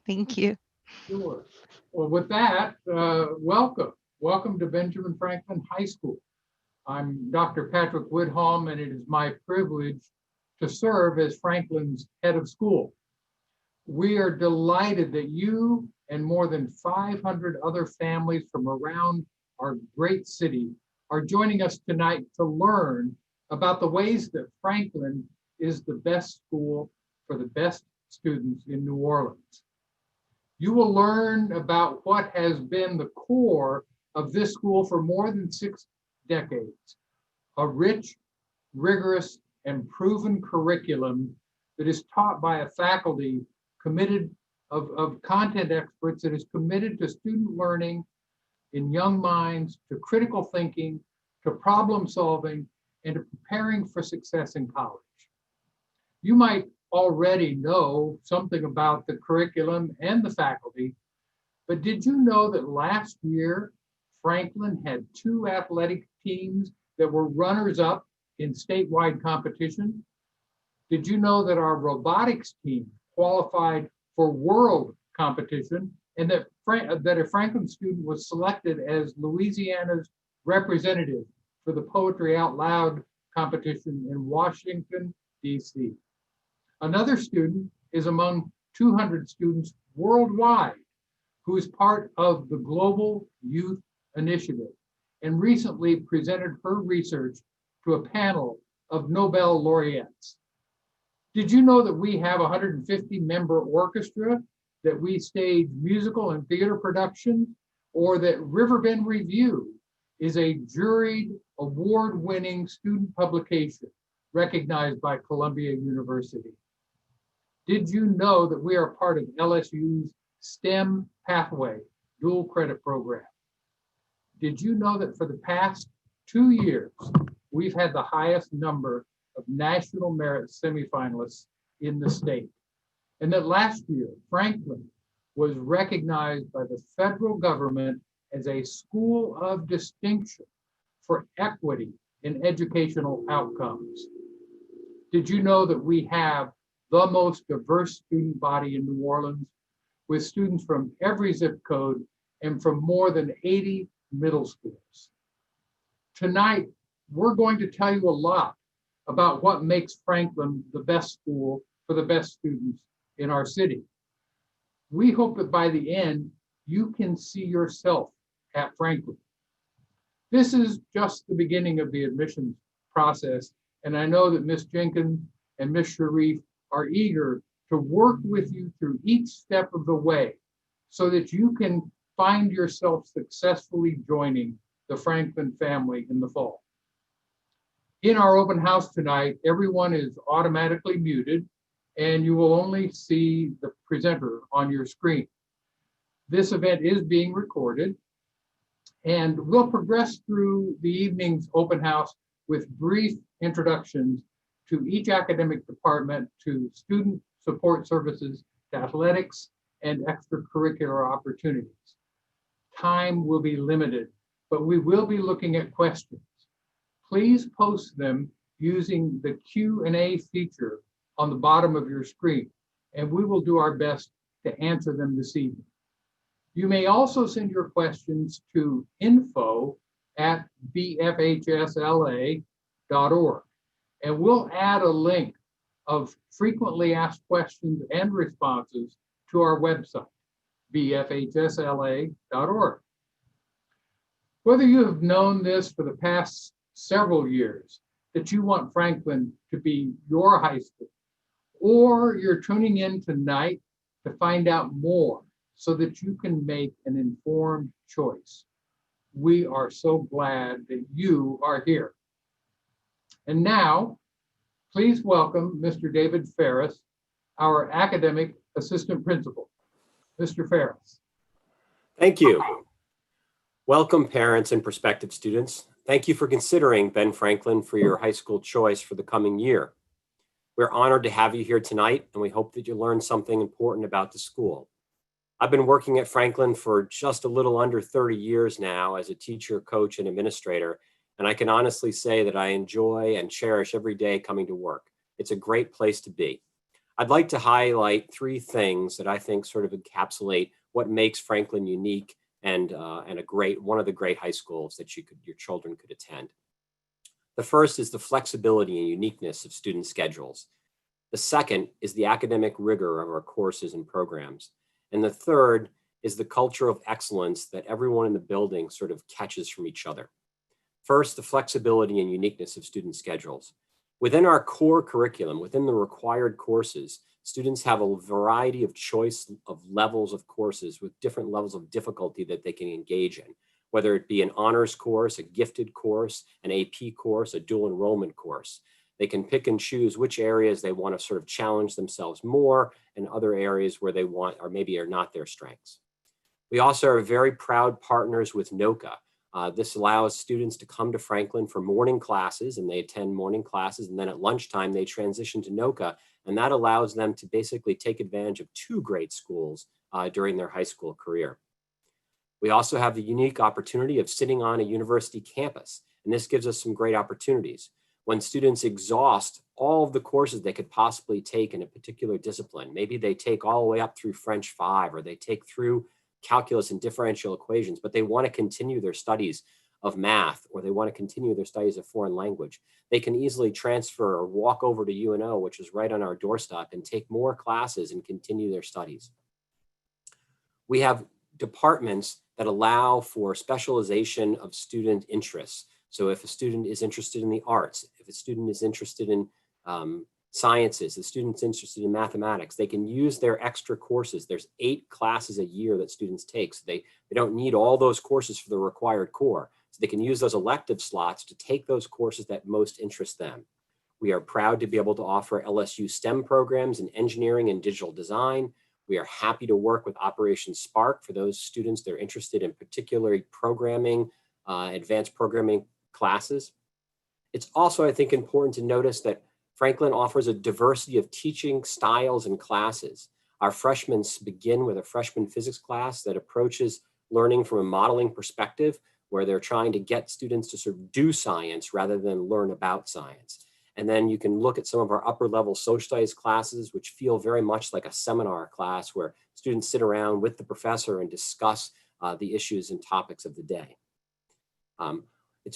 Thank you. Sure. Well, with that, welcome. Welcome to Benjamin Franklin High School. I'm Dr. Patrick Woodholm, and it is my privilege to serve as Franklin's head of school. We are delighted that you and more than 500 other families from around our great city are joining us tonight to learn about the ways that Franklin is the best school for the best students in New Orleans. You will learn about what has been the core of this school for more than 6 decades, a rich, rigorous, and proven curriculum that is taught by a faculty committed of content experts that is committed to student learning in young minds, to critical thinking, to problem solving, and to preparing for success in college. You might already know something about the curriculum and the faculty, but did you know that last year Franklin had 2 athletic teams that were runners up in statewide competition? Did you know that our robotics team qualified for world competition and that a Franklin student was selected as Louisiana's representative for the Poetry Out Loud competition in Washington, D.C.? Another student is among 200 students worldwide who is part of the Global Youth Initiative and recently presented her research to a panel of Nobel laureates. Did you know that we have a 150-member orchestra, that we stage musical and theater productions, or that Riverbend Review is a juried, award-winning student publication recognized by Columbia University? Did you know that we are part of LSU's STEM Pathway dual credit program? Did you know that for the past 2 years, we've had the highest number of national merit semifinalists in the state? And that last year, Franklin was recognized by the federal government as a school of distinction for equity in educational outcomes? Did you know that we have the most diverse student body in New Orleans, with students from every zip code and from more than 80 middle schools? Tonight, we're going to tell you a lot about what makes Franklin the best school for the best students in our city. We hope that by the end, you can see yourself at Franklin. This is just the beginning of the admissions process, and I know that Ms. Jenkins and Ms. Sharif are eager to work with you through each step of the way so that you can find yourself successfully joining the Franklin family in the fall. In our open house tonight, everyone is automatically muted and you will only see the presenter on your screen. This event is being recorded, and we'll progress through the evening's open house with brief introductions to each academic department, to student support services, to athletics, and extracurricular opportunities. Time will be limited, but we will be looking at questions. Please post them using the Q&A feature on the bottom of your screen, and we will do our best to answer them this evening. You may also send your questions to info@bfhsla.org, and we'll add a link of frequently asked questions and responses to our website, bfhsla.org. Whether you have known this for the past several years, that you want Franklin to be your high school, or you're tuning in tonight to find out more so that you can make an informed choice, we are so glad that you are here. And now, please welcome Mr. David Ferris, our academic assistant principal. Mr. Ferris. Thank you. Welcome, parents and prospective students. Thank you for considering Ben Franklin for your high school choice for the coming year. We're honored to have you here tonight, and we hope that you learn something important about the school. I've been working at Franklin for just a little under 30 years now as a teacher, coach, and administrator, and I can honestly say that I enjoy and cherish every day coming to work. It's a great place to be. I'd like to highlight three things that I think sort of encapsulate what makes Franklin unique and one of the great high schools that your children could attend. The first is the flexibility and uniqueness of student schedules. The second is the academic rigor of our courses and programs. And the third is the culture of excellence that everyone in the building sort of catches from each other. First, the flexibility and uniqueness of student schedules. Within our core curriculum, within the required courses, students have a variety of choice of levels of courses with different levels of difficulty that they can engage in, whether it be an honors course, a gifted course, an AP course, a dual enrollment course. They can pick and choose which areas they want to sort of challenge themselves more and other areas where they want or maybe are not their strengths. We also are very proud partners with NOCA. This allows students to come to Franklin for morning classes, and they attend morning classes, and then at lunchtime they transition to NOCA, and that allows them to basically take advantage of two great schools during their high school career. We also have the unique opportunity of sitting on a university campus, and this gives us some great opportunities. When students exhaust all of the courses they could possibly take in a particular discipline, maybe they take all the way up through French 5, or they take through calculus and differential equations, but they want to continue their studies of math, or they want to continue their studies of foreign language, they can easily transfer or walk over to UNO, which is right on our doorstep, and take more classes and continue their studies. We have departments that allow for specialization of student interests. So if a student is interested in the arts, if a student is interested in sciences, the student's interested in mathematics, they can use their extra courses. There's 8 classes a year that students take. So they don't need all those courses for the required core. So they can use those elective slots to take those courses that most interest them. We are proud to be able to offer LSU STEM programs in engineering and digital design. We are happy to work with Operation Spark for those students that are interested in particularly programming, advanced programming classes. It's also, I think, important to notice that Franklin offers a diversity of teaching styles and classes. Our freshmen begin with a freshman physics class that approaches learning from a modeling perspective, where they're trying to get students to sort of do science rather than learn about science. And then you can look at some of our upper level social studies classes, which feel very much like a seminar class where students sit around with the professor and discuss the issues and topics of the day. I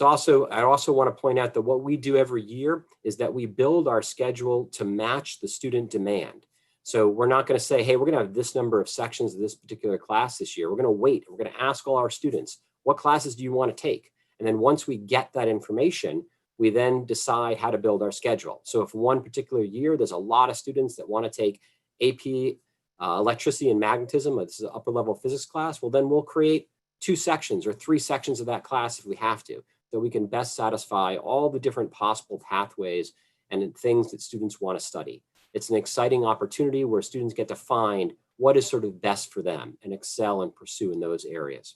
also want to point out that what we do every year is that we build our schedule to match the student demand. So we're not going to say, hey, we're going to have this number of sections of this particular class this year. We're going to wait. We're going to ask all our students, what classes do you want to take? And then once we get that information, we then decide how to build our schedule. So if one particular year, there's a lot of students that want to take AP electricity and magnetism, this is an upper level physics class, well, then we'll create 2 sections or 3 sections of that class if we have to, so we can best satisfy all the different possible pathways and things that students want to study. It's an exciting opportunity where students get to find what is sort of best for them and excel and pursue in those areas.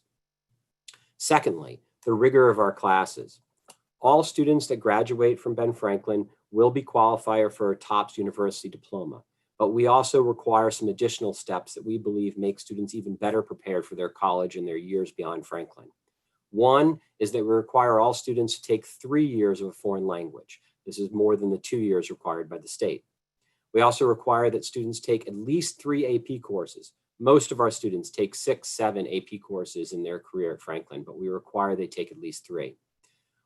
Secondly, the rigor of our classes. All students that graduate from Ben Franklin will be qualified for a TOPS university diploma, but we also require some additional steps that we believe make students even better prepared for their college and their years beyond Franklin. One is that we require all students to take 3 years of a foreign language. This is more than the 2 years required by the state. We also require that students take at least 3 AP courses. Most of our students take 6, 7 AP courses in their career at Franklin, but we require they take at least 3.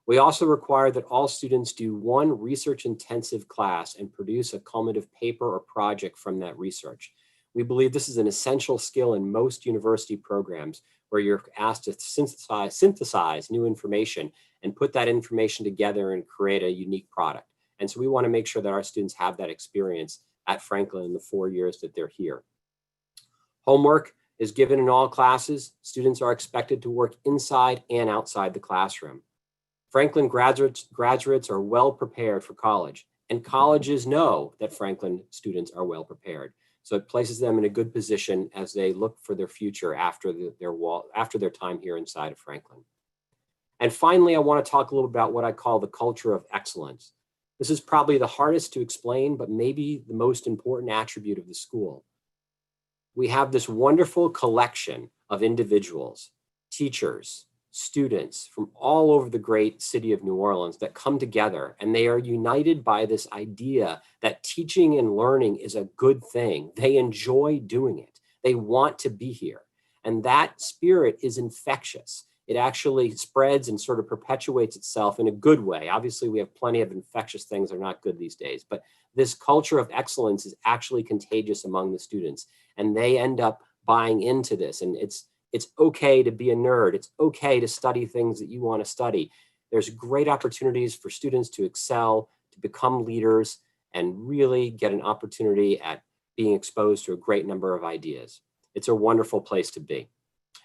We also require that all students do 1 research-intensive class and produce a cumulative paper or project from that research. We believe this is an essential skill in most university programs where you're asked to synthesize new information and put that information together and create a unique product. And so we want to make sure that our students have that experience at Franklin in the 4 years that they're here. Homework is given in all classes. Students are expected to work inside and outside the classroom. Franklin graduates are well prepared for college, and colleges know that Franklin students are well prepared. So it places them in a good position as they look for their future after their time here inside of Franklin. And finally, I want to talk a little about what I call the culture of excellence. This is probably the hardest to explain, but maybe the most important attribute of the school. We have this wonderful collection of individuals, teachers, students from all over the great city of New Orleans that come together, and they are united by this idea that teaching and learning is a good thing. They enjoy doing it. They want to be here. And that spirit is infectious. It actually spreads and sort of perpetuates itself in a good way. Obviously, we have plenty of infectious things that are not good these days, but this culture of excellence is actually contagious among the students, and they end up buying into this. And it's okay to be a nerd. It's okay to study things that you want to study. There's great opportunities for students to excel, to become leaders, and really get an opportunity at being exposed to a great number of ideas. It's a wonderful place to be.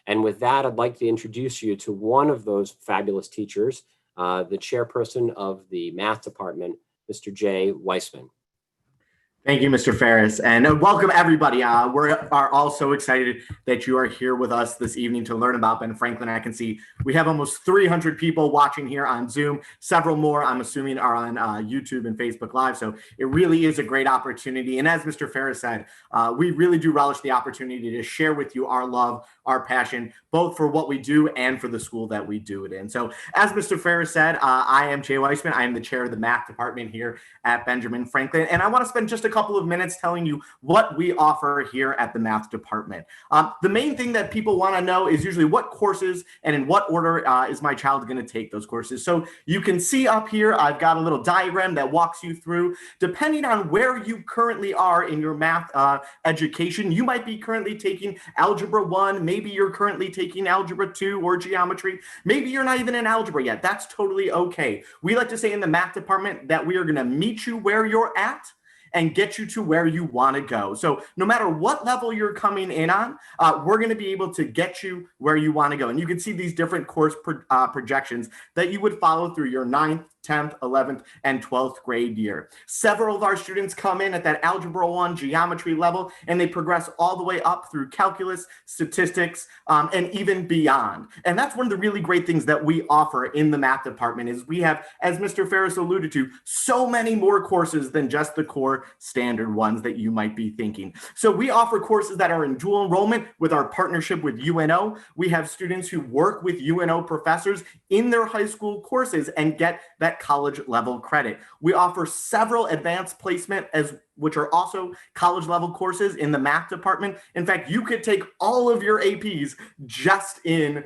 And with that, I'd like to introduce you to one of those fabulous teachers, the chairperson of the math department, Mr. Jay Weissman. Thank you, Mr. Ferris, and welcome everybody. We are all so excited that you are here with us this evening to learn about Ben Franklin. I can see we have almost 300 people watching here on Zoom. Several more, I'm assuming, are on YouTube and Facebook Live. So it really is a great opportunity. And as Mr. Ferris said, we really do relish the opportunity to share with you our love, our passion, both for what we do and for the school that we do it in. So as Mr. Ferris said, I am Jay Weissman. I am the chair of the math department here at Benjamin Franklin. And I want to spend just a couple of minutes telling you what we offer here at the math department. The main thing that people want to know is usually what courses and in what order is my child going to take those courses. So you can see up here, I've got a little diagram that walks you through, depending on where you currently are in your math education. You might be currently taking Algebra 1, maybe you're currently taking Algebra 2 or Geometry. Maybe you're not even in Algebra yet. That's totally okay. We like to say in the math department that we are going to meet you where you're at and get you to where you want to go. So no matter what level you're coming in on, we're going to be able to get you where you want to go. And you can see these different course projections that you would follow through your 9th, 10th, 11th, and 12th grade year. Several of our students come in at that Algebra 1 geometry level, and they progress all the way up through calculus, statistics, and even beyond. And that's one of the really great things that we offer in the math department is we have, as Mr. Ferris alluded to, so many more courses than just the core standard ones that you might be thinking. So we offer courses that are in dual enrollment with our partnership with UNO. We have students who work with UNO professors in their high school courses and get that college level credit. We offer several advanced placement which are also college level courses in the math department. In fact, you could take all of your APs just in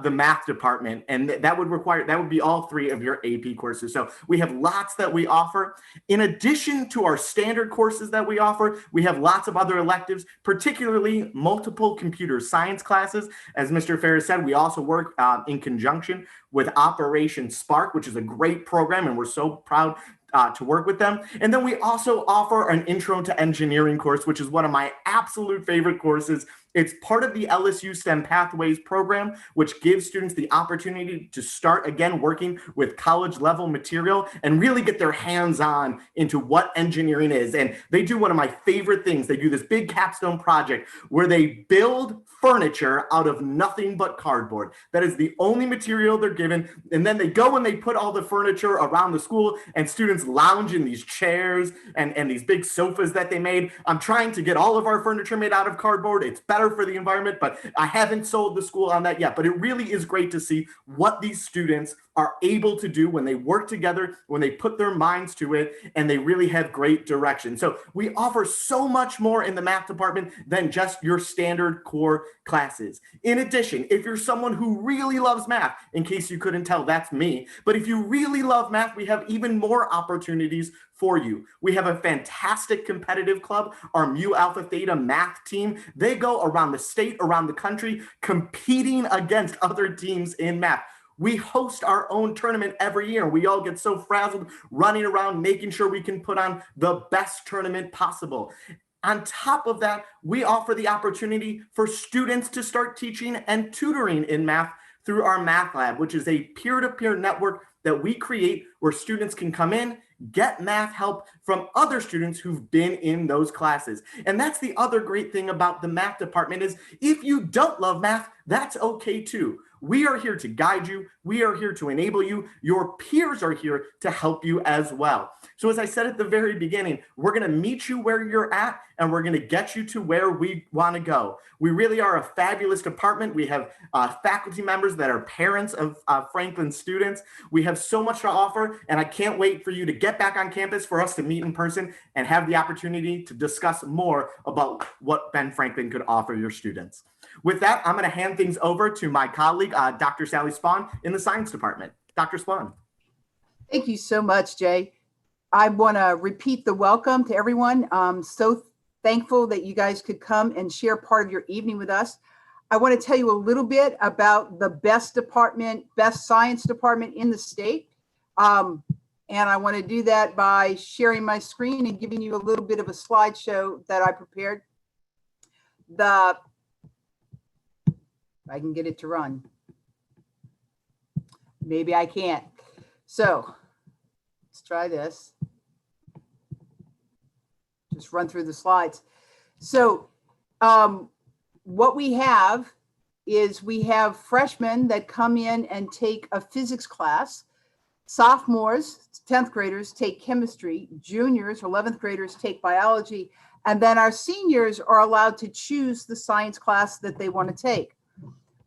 the math department, and that would be all 3 of your AP courses. So we have lots that we offer. In addition to our standard courses that we offer, we have lots of other electives, particularly multiple computer science classes. As Mr. Ferris said, we also work in conjunction with Operation Spark, which is a great program, and we're so proud to work with them. And then we also offer an Intro to Engineering course, which is one of my absolute favorite courses. It's part of the LSU STEM Pathways program, which gives students the opportunity to start again working with college level material and really get their hands on into what engineering is. And they do one of my favorite things. They do this big capstone project where they build furniture out of nothing but cardboard. That is the only material they're given. And then they go and they put all the furniture around the school, and students lounge in these chairs and these big sofas that they made. I'm trying to get all of our furniture made out of cardboard. It's better for the environment, but I haven't sold the school on that yet. But it really is great to see what these students are able to do when they work together, when they put their minds to it, and they really have great direction. So we offer so much more in the math department than just your standard core classes. In addition, if you're someone who really loves math, in case you couldn't tell, that's me. But if you really love math, we have even more opportunities for you. We have a fantastic competitive club, our Mu Alpha Theta math team. They go around the state, around the country, competing against other teams in math. We host our own tournament every year. We all get so frazzled running around, making sure we can put on the best tournament possible. On top of that, we offer the opportunity for students to start teaching and tutoring in math through our Math Lab, which is a peer-to-peer network that we create where students can come in, get math help from other students who've been in those classes. And that's the other great thing about the math department is if you don't love math, that's okay too. We are here to guide you. We are here to enable you. Your peers are here to help you as well. So as I said at the very beginning, we're going to meet you where you're at, and we're going to get you to where we want to go. We really are a fabulous department. We have faculty members that are parents of Franklin students. We have so much to offer, and I can't wait for you to get back on campus for us to meet in person and have the opportunity to discuss more about what Ben Franklin could offer your students. With that, I'm going to hand things over to my colleague, Dr. Sally Spahn in the science department. Dr. Spahn. Thank you so much, Jay. I want to repeat the welcome to everyone. I'm so thankful that you guys could come and share part of your evening with us. I want to tell you a little bit about the best science department in the state. And I want to do that by sharing my screen and giving you a little bit of a slideshow that I prepared. I can get it to run. Maybe I can't. So let's try this. Just run through the slides. So what we have is we have freshmen that come in and take a physics class. Sophomores, 10th graders, take chemistry. Juniors, 11th graders, take biology. And then our seniors are allowed to choose the science class that they want to take.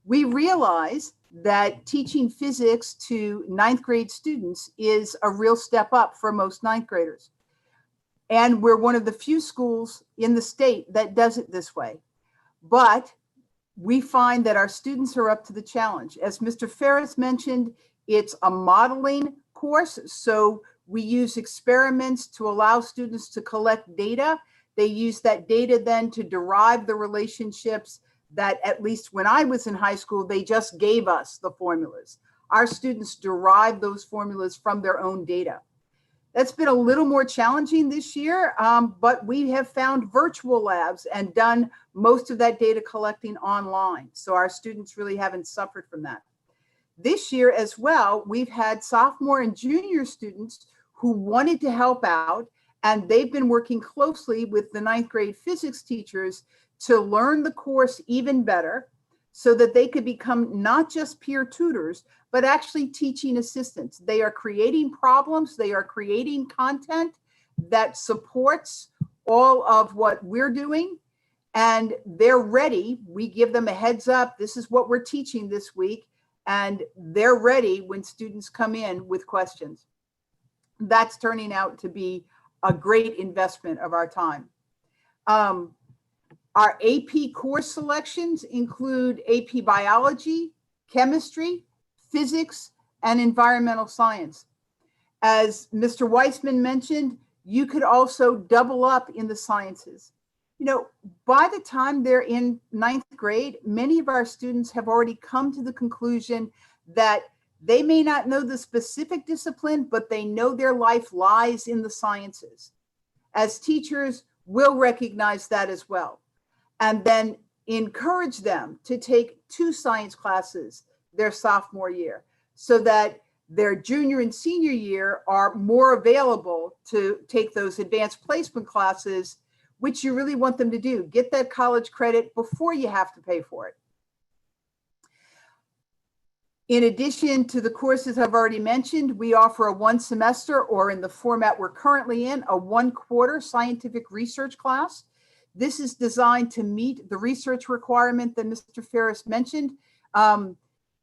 We realize that teaching physics to 9th grade students is a real step up for most 9th graders. And we're one of the few schools in the state that does it this way. But we find that our students are up to the challenge. As Mr. Ferris mentioned, it's a modeling course. So we use experiments to allow students to collect data. They use that data then to derive the relationships that, at least when I was in high school, they just gave us the formulas. Our students derive those formulas from their own data. That's been a little more challenging this year, but we have found virtual labs and done most of that data collecting online. So our students really haven't suffered from that. This year as well, we've had sophomore and junior students who wanted to help out, and they've been working closely with the 9th grade physics teachers to learn the course even better so that they could become not just peer tutors, but actually teaching assistants. They are creating problems, they are creating content that supports all of what we're doing, and they're ready. We give them a heads up, this is what we're teaching this week, and they're ready when students come in with questions. That's turning out to be a great investment of our time. Our AP course selections include AP Biology, Chemistry, Physics, and Environmental Science. As Mr. Weissman mentioned, you could also double up in the sciences. You know, by the time they're in 9th grade, many of our students have already come to the conclusion that they may not know the specific discipline, but they know their life lies in the sciences. As teachers, we'll recognize that as well, and then encourage them to take 2 science classes their sophomore year so that their junior and senior year are more available to take those advanced placement classes, which you really want them to do. Get that college credit before you have to pay for it. In addition to the courses I've already mentioned, we offer a 1 semester, or in the format we're currently in, a 1/4 scientific research class. This is designed to meet the research requirement that Mr. Ferris mentioned.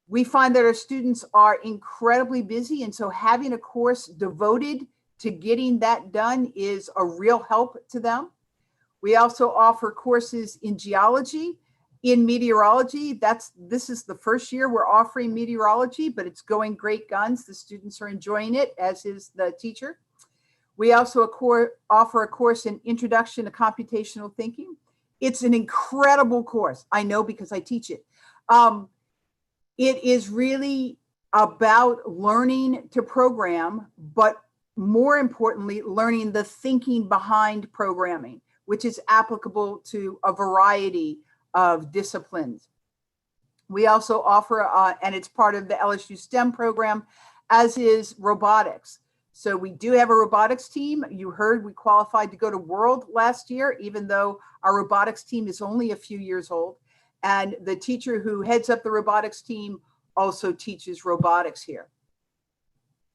We find that our students are incredibly busy, and so having a course devoted to getting that done is a real help to them. We also offer courses in geology, in meteorology. This is the first year we're offering meteorology, but it's going great guns. The students are enjoying it, as is the teacher. We also offer a course in Introduction to Computational Thinking. It's an incredible course. I know because I teach it. It is really about learning to program, but more importantly, learning the thinking behind programming, which is applicable to a variety of disciplines. We also offer, and it's part of the LSU STEM program, as is robotics. So we do have a robotics team. You heard we qualified to go to World last year, even though our robotics team is only a few years old. And the teacher who heads up the robotics team also teaches robotics here.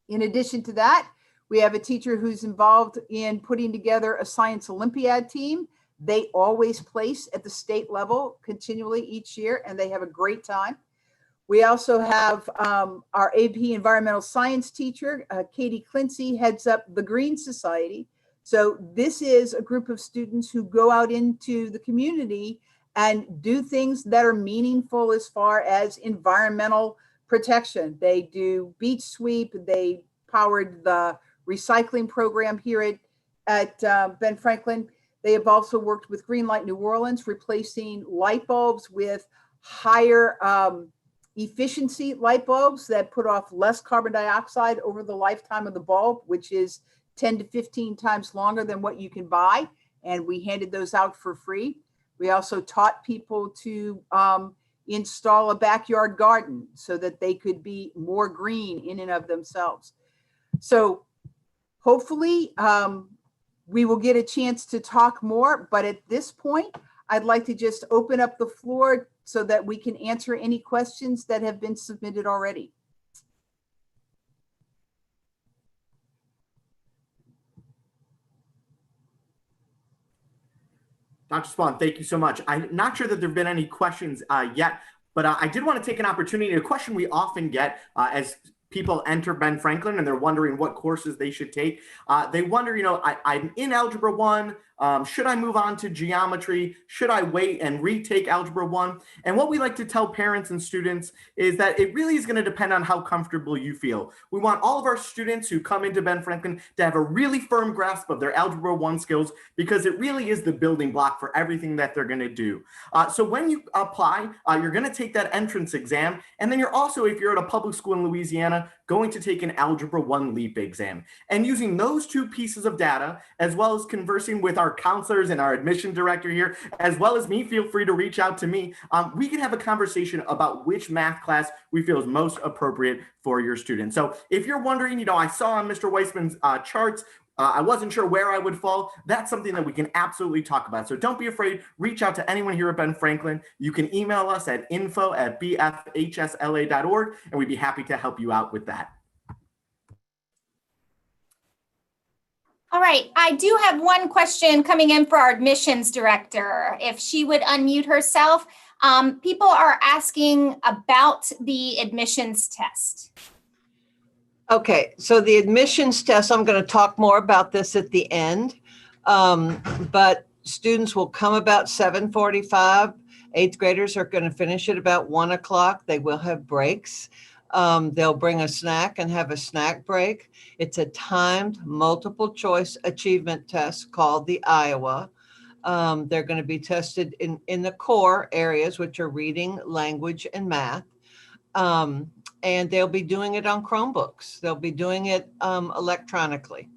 In addition to that, we have a teacher who's involved in putting together a science Olympiad team. They always place at the state level continually each year, and they have a great time. We also have our AP environmental science teacher, Katie Clincy, heads up the Green Society. So this is a group of students who go out into the community and do things that are meaningful as far as environmental protection. They do beach sweep. They powered the recycling program here at Ben Franklin. They have also worked with Greenlight New Orleans, replacing light bulbs with higher efficiency light bulbs that put off less carbon dioxide over the lifetime of the bulb, which is 10 to 15 times longer than what you can buy. And we handed those out for free. We also taught people to install a backyard garden so that they could be more green in and of themselves. So hopefully we will get a chance to talk more, but at this point, I'd like to just open up the floor so that we can answer any questions that have been submitted already. Dr. Spawn, thank you so much. I'm not sure that there have been any questions yet, but I did want to take an opportunity. A question we often get as people enter Ben Franklin and they're wondering what courses they should take. They wonder, I'm in Algebra 1. Should I move on to geometry? Should I wait and retake Algebra 1? And what we like to tell parents and students is that it really is going to depend on how comfortable you feel. We want all of our students who come into Ben Franklin to have a really firm grasp of their Algebra 1 skills, because it really is the building block for everything that they're going to do. So when you apply, you're going to take that entrance exam. And then you're also, if you're at a public school in Louisiana, going to take an Algebra 1 LEAP exam. And using those two pieces of data, as well as conversing with our counselors and our admission director here, as well as me, feel free to reach out to me. We can have a conversation about which math class we feel is most appropriate for your student. So if you're wondering, I saw on Mr. Weissman's charts, I wasn't sure where I would fall. That's something that we can absolutely talk about. So don't be afraid. Reach out to anyone here at Ben Franklin. You can email us at info@bfhsla.org, and we'd be happy to help you out with that. All right, I do have one question coming in for our admissions director. If she would unmute herself. People are asking about the admissions test. Okay, so the admissions test, I'm going to talk more about this at the end, but students will come about 7:45. Eighth graders are going to finish at about 1 o'clock. They will have breaks. They'll bring a snack and have a snack break. It's a timed multiple choice achievement test called the Iowa. They're going to be tested in the core areas, which are reading, language, and math. And they'll be doing it on Chromebooks. They'll be doing it electronically.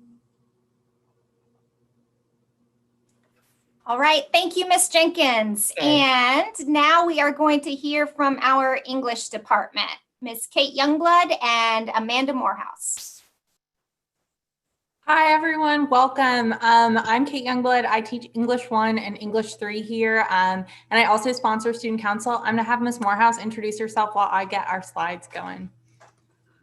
All right, thank you, Ms. Jenkins. Okay. And now we are going to hear from our English department, Ms. Kate Youngblood and Amanda Morehouse. Hi, everyone. Welcome. I'm Kate Youngblood. I teach English 1 and English 3 here, and I also sponsor student council. I'm going to have Ms. Morehouse introduce herself while I get our slides going.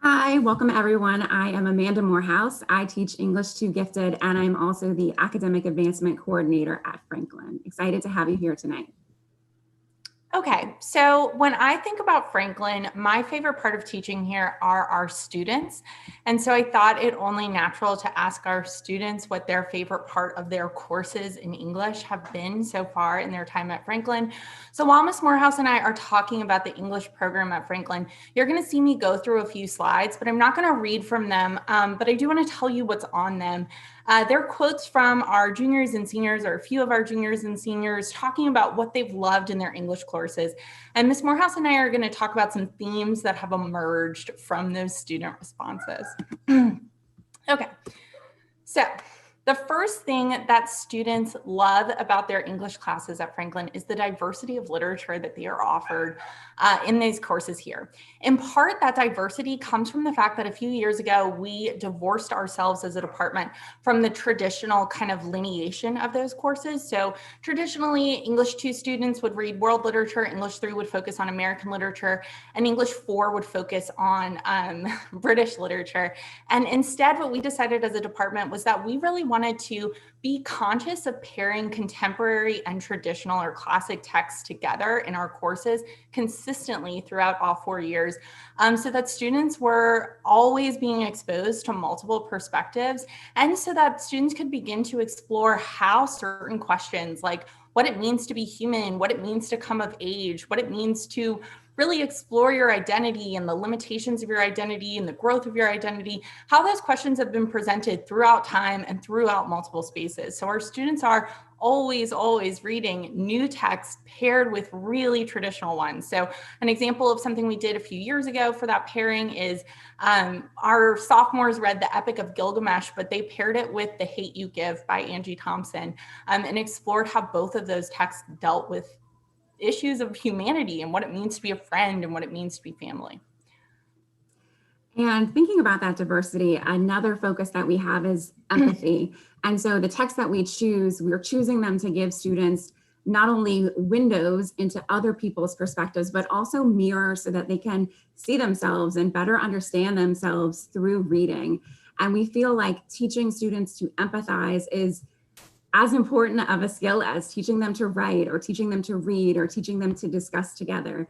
Hi, welcome everyone. I am Amanda Morehouse. I teach English 2 Gifted, and I'm also the Academic Advancement Coordinator at Franklin. Excited to have you here tonight. Okay, so when I think about Franklin, my favorite part of teaching here are our students. And so I thought it only natural to ask our students what their favorite part of their courses in English have been so far in their time at Franklin. So while Ms. Morehouse and I are talking about the English program at Franklin, you're going to see me go through a few slides, but I'm not going to read from them, but I do want to tell you what's on them. They're quotes from our juniors and seniors, or a few of our juniors and seniors, talking about what they've loved in their English courses. And Ms. Morehouse and I are going to talk about some themes that have emerged from those student responses. Okay, so The first thing that students love about their English classes at Franklin is the diversity of literature that they are offered in these courses here. In part, that diversity comes from the fact that a few years ago, we divorced ourselves as a department from the traditional kind of lineation of those courses. So traditionally, English 2 students would read world literature, English 3 would focus on American literature, and English 4 would focus on British literature. And instead, what we decided as a department was that we really wanted to be conscious of pairing contemporary and traditional or classic texts together in our courses consistently throughout all 4 years, so that students were always being exposed to multiple perspectives, and so that students could begin to explore how certain questions like what it means to be human, what it means to come of age, what it means to really explore your identity and the limitations of your identity and the growth of your identity, how those questions have been presented throughout time and throughout multiple spaces. So our students are always reading new texts paired with really traditional ones. So an example of something we did a few years ago for that pairing is our sophomores read the Epic of Gilgamesh, but they paired it with The Hate You Give by Angie Thompson, and explored how both of those texts dealt with issues of humanity and what it means to be a friend and what it means to be family. And thinking about that diversity, another focus that we have is empathy. And so the texts that we choose, we're choosing them to give students not only windows into other people's perspectives, but also mirrors so that they can see themselves and better understand themselves through reading. And we feel like teaching students to empathize is as important of a skill as teaching them to write or teaching them to read or teaching them to discuss together.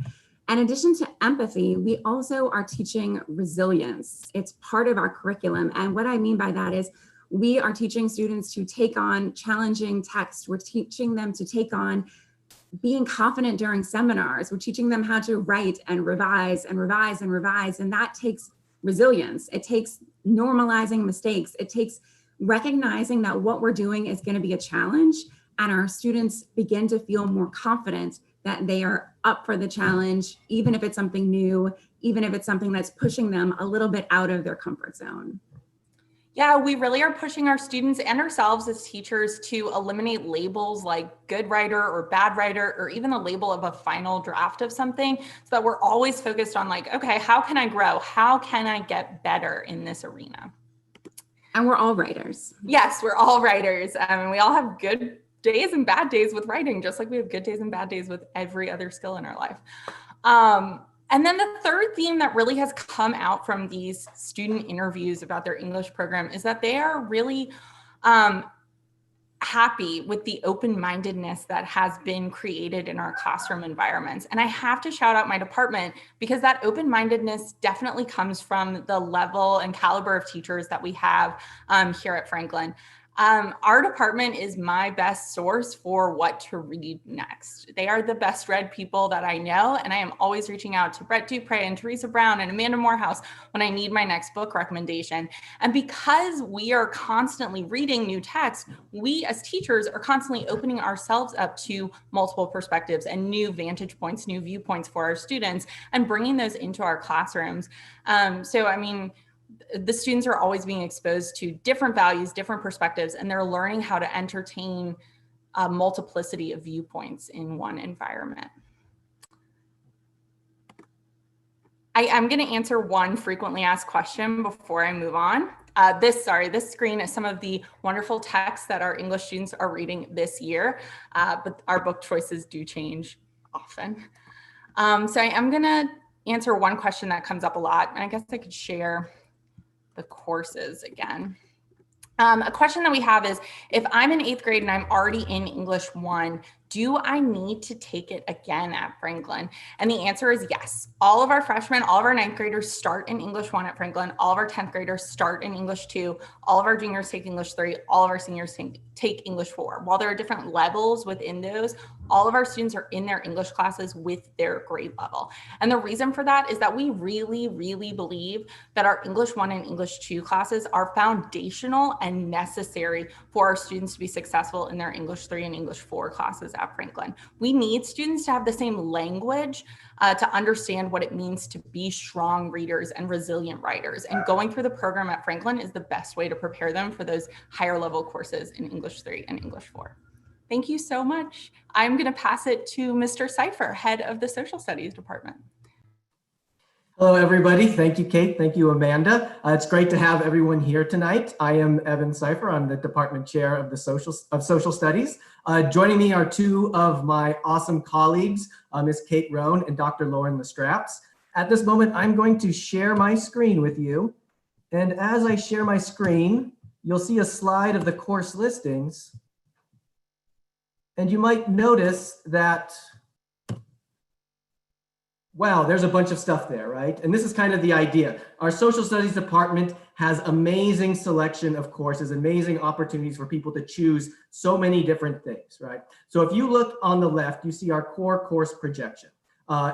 In addition to empathy, we also are teaching resilience. It's part of our curriculum. And what I mean by that is we are teaching students to take on challenging texts. We're teaching them to take on being confident during seminars. We're teaching them how to write and revise and revise and revise. And that takes resilience. It takes normalizing mistakes. It takes recognizing that what we're doing is going to be a challenge, and our students begin to feel more confident that they are up for the challenge, even if it's something new, even if it's something that's pushing them a little bit out of their comfort zone. Yeah, we really are pushing our students and ourselves as teachers to eliminate labels like good writer or bad writer, or even the label of a final draft of something, so that we're always focused on like, okay, how can I grow? How can I get better in this arena? And we're all writers. Yes, we're all writers. And we all have good days and bad days with writing, just like we have good days and bad days with every other skill in our life. And then the third theme that really has come out from these student interviews about their English program is that they are really happy with the open-mindedness that has been created in our classroom environments. And I have to shout out my department, because that open-mindedness definitely comes from the level and caliber of teachers that we have here at Franklin. Our department is my best source for what to read next. They are the best read people that I know, and I am always reaching out to Brett Dupre and Teresa Brown and Amanda Morehouse when I need my next book recommendation. And because we are constantly reading new text, we as teachers are constantly opening ourselves up to multiple perspectives and new vantage points, new viewpoints for our students, and bringing those into our classrooms. So, I mean, the students are always being exposed to different values, different perspectives, and they're learning how to entertain a multiplicity of viewpoints in one environment. I'm going to answer one frequently asked question before I move on. This screen is some of the wonderful texts that our English students are reading this year, but our book choices do change often. So I am going to answer one question that comes up a lot, and I guess I could share the courses again. A question that we have is, if I'm in 8th grade and I'm already in English 1, do I need to take it again at Franklin? And the answer is yes. All of our freshmen, all of our 9th graders start in English 1 at Franklin. All of our 10th graders start in English 2. All of our juniors take English 3. All of our seniors take English 4. While there are different levels within those, All of our students are in their English classes with their grade level. And the reason for that is that we really, really believe that our English 1 and English 2 classes are foundational and necessary for our students to be successful in their English 3 and English 4 classes at Franklin. We need students to have the same language to understand what it means to be strong readers and resilient writers. And going through the program at Franklin is the best way to prepare them for those higher level courses in English 3 and English 4. Thank you so much. I'm going to pass it to Mr. Seifer, head of the Social Studies Department. Hello, everybody. Thank you, Kate. Thank you, Amanda. It's great to have everyone here tonight. I am Evan Seifer. I'm the department chair of the Social Studies. Joining me are two of my awesome colleagues, Ms. Kate Roan and Dr. Lauren Lestraps. At this moment, I'm going to share my screen with you. And as I share my screen, you'll see a slide of the course listings. And you might notice that, wow, there's a bunch of stuff there, right? And this is kind of the idea. Our social studies department has amazing selection of courses, amazing opportunities for people to choose so many different things, right? So if you look on the left, you see our core course projection.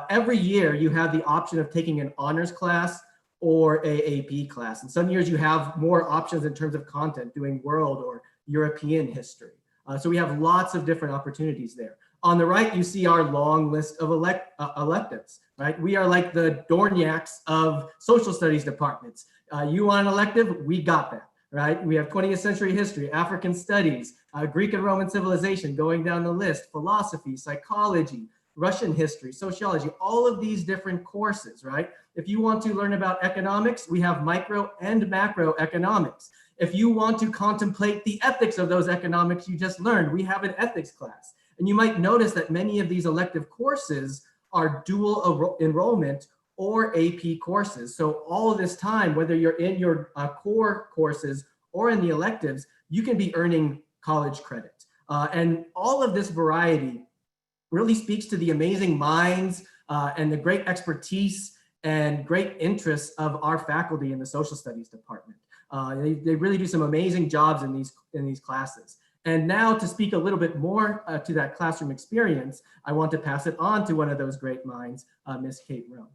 Every year you have the option of taking an honors class or a AP class. And some years you have more options in terms of content, doing world or European history. So we have lots of different opportunities there. On the right, you see our long list of electives, right? We are like the Dorniaks of social studies departments. You want an elective? We got that, right? We have 20th century history, African studies, Greek and Roman civilization, going down the list, philosophy, psychology, Russian history, sociology, all of these different courses, right? If you want to learn about economics, we have micro and macroeconomics. If you want to contemplate the ethics of those economics you just learned, we have an ethics class. And you might notice that many of these elective courses are dual enrollment or AP courses. So all of this time, whether you're in your core courses or in the electives, you can be earning college credit. And all of this variety really speaks to the amazing minds and the great expertise and great interests of our faculty in the social studies department. They really do some amazing jobs in these classes. And now to speak a little bit more to that classroom experience, I want to pass it on to one of those great minds, Ms. Kate Roan.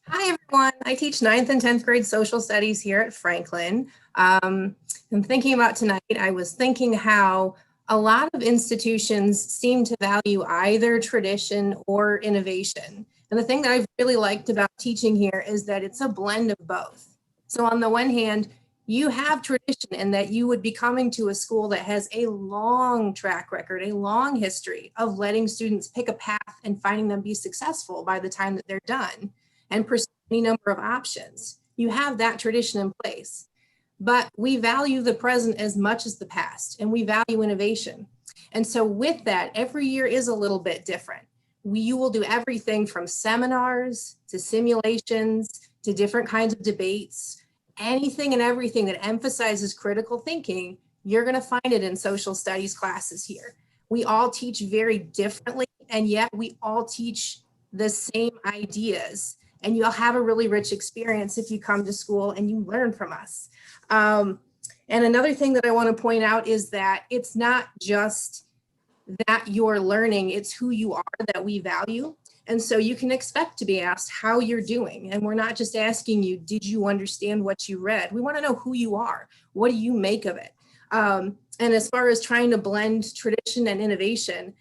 Hi, everyone. I teach 9th and 10th grade social studies here at Franklin. And thinking about tonight, I was thinking how a lot of institutions seem to value either tradition or innovation. And the thing that I've really liked about teaching here is that it's a blend of both. So on the one hand, you have tradition in that you would be coming to a school that has a long track record, a long history of letting students pick a path and finding them be successful by the time that they're done and pursue any number of options. You have that tradition in place, but we value the present as much as the past, and we value innovation. And so with that, every year is a little bit different. You will do everything from seminars to simulations to different kinds of debates. Anything and everything that emphasizes critical thinking, you're going to find it in social studies classes here. We all teach very differently, and yet we all teach the same ideas. And you'll have a really rich experience if you come to school and you learn from us. And another thing that I want to point out is that it's not just that you're learning, it's who you are that we value. And so you can expect to be asked how you're doing. And we're not just asking you, did you understand what you read? We want to know who you are. What do you make of it? And as far as trying to blend tradition and innovation,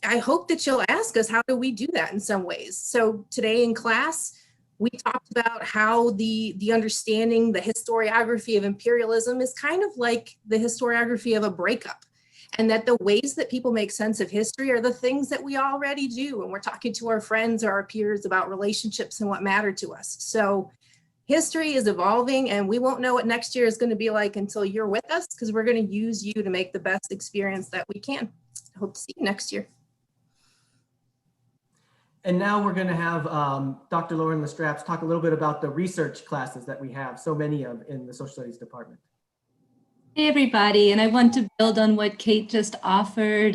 I hope that you'll ask us, how do we do that in some ways? So today in class, we talked about how the understanding, the historiography of imperialism is kind of like the historiography of a breakup. And that the ways that people make sense of history are the things that we already do when we're talking to our friends or our peers about relationships and what matter to us. So history is evolving, and we won't know what next year is going to be like until you're with us, because we're going to use you to make the best experience that we can. I hope to see you next year. And now we're going to have Dr. Lauren Lestraps talk a little bit about the research classes that we have so many of in the social studies department. Hey everybody, and I want to build on what Kate just offered.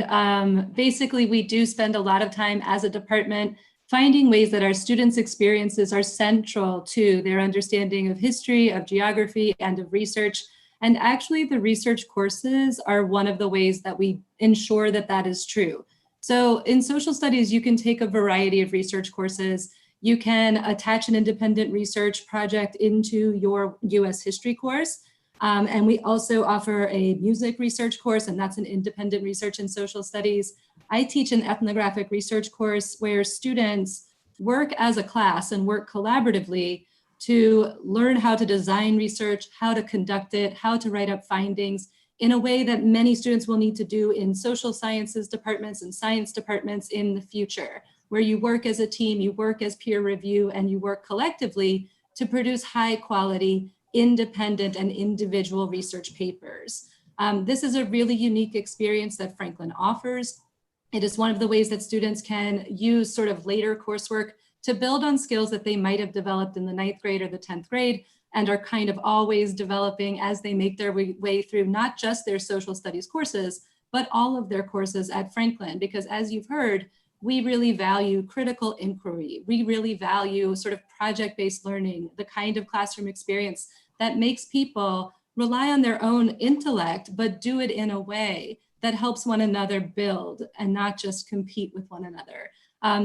Basically, we do spend a lot of time as a department finding ways that our students' experiences are central to their understanding of history, of geography, and of research. And actually, the research courses are one of the ways that we ensure that that is true. So in social studies, you can take a variety of research courses. You can attach an independent research project into your US history course. And we also offer a music research course, and that's an independent research in social studies. I teach an ethnographic research course where students work as a class and work collaboratively to learn how to design research, how to conduct it, how to write up findings in a way that many students will need to do in social sciences departments and science departments in the future, where you work as a team, you work as peer review, and you work collectively to produce high quality, independent and individual research papers. This is a really unique experience that Franklin offers. It is one of the ways that students can use sort of later coursework to build on skills that they might have developed in the 9th grade or the 10th grade and are kind of always developing as they make their way through not just their social studies courses, but all of their courses at Franklin. Because as you've heard, we really value critical inquiry. We really value sort of project-based learning, the kind of classroom experience that makes people rely on their own intellect, but do it in a way that helps one another build and not just compete with one another.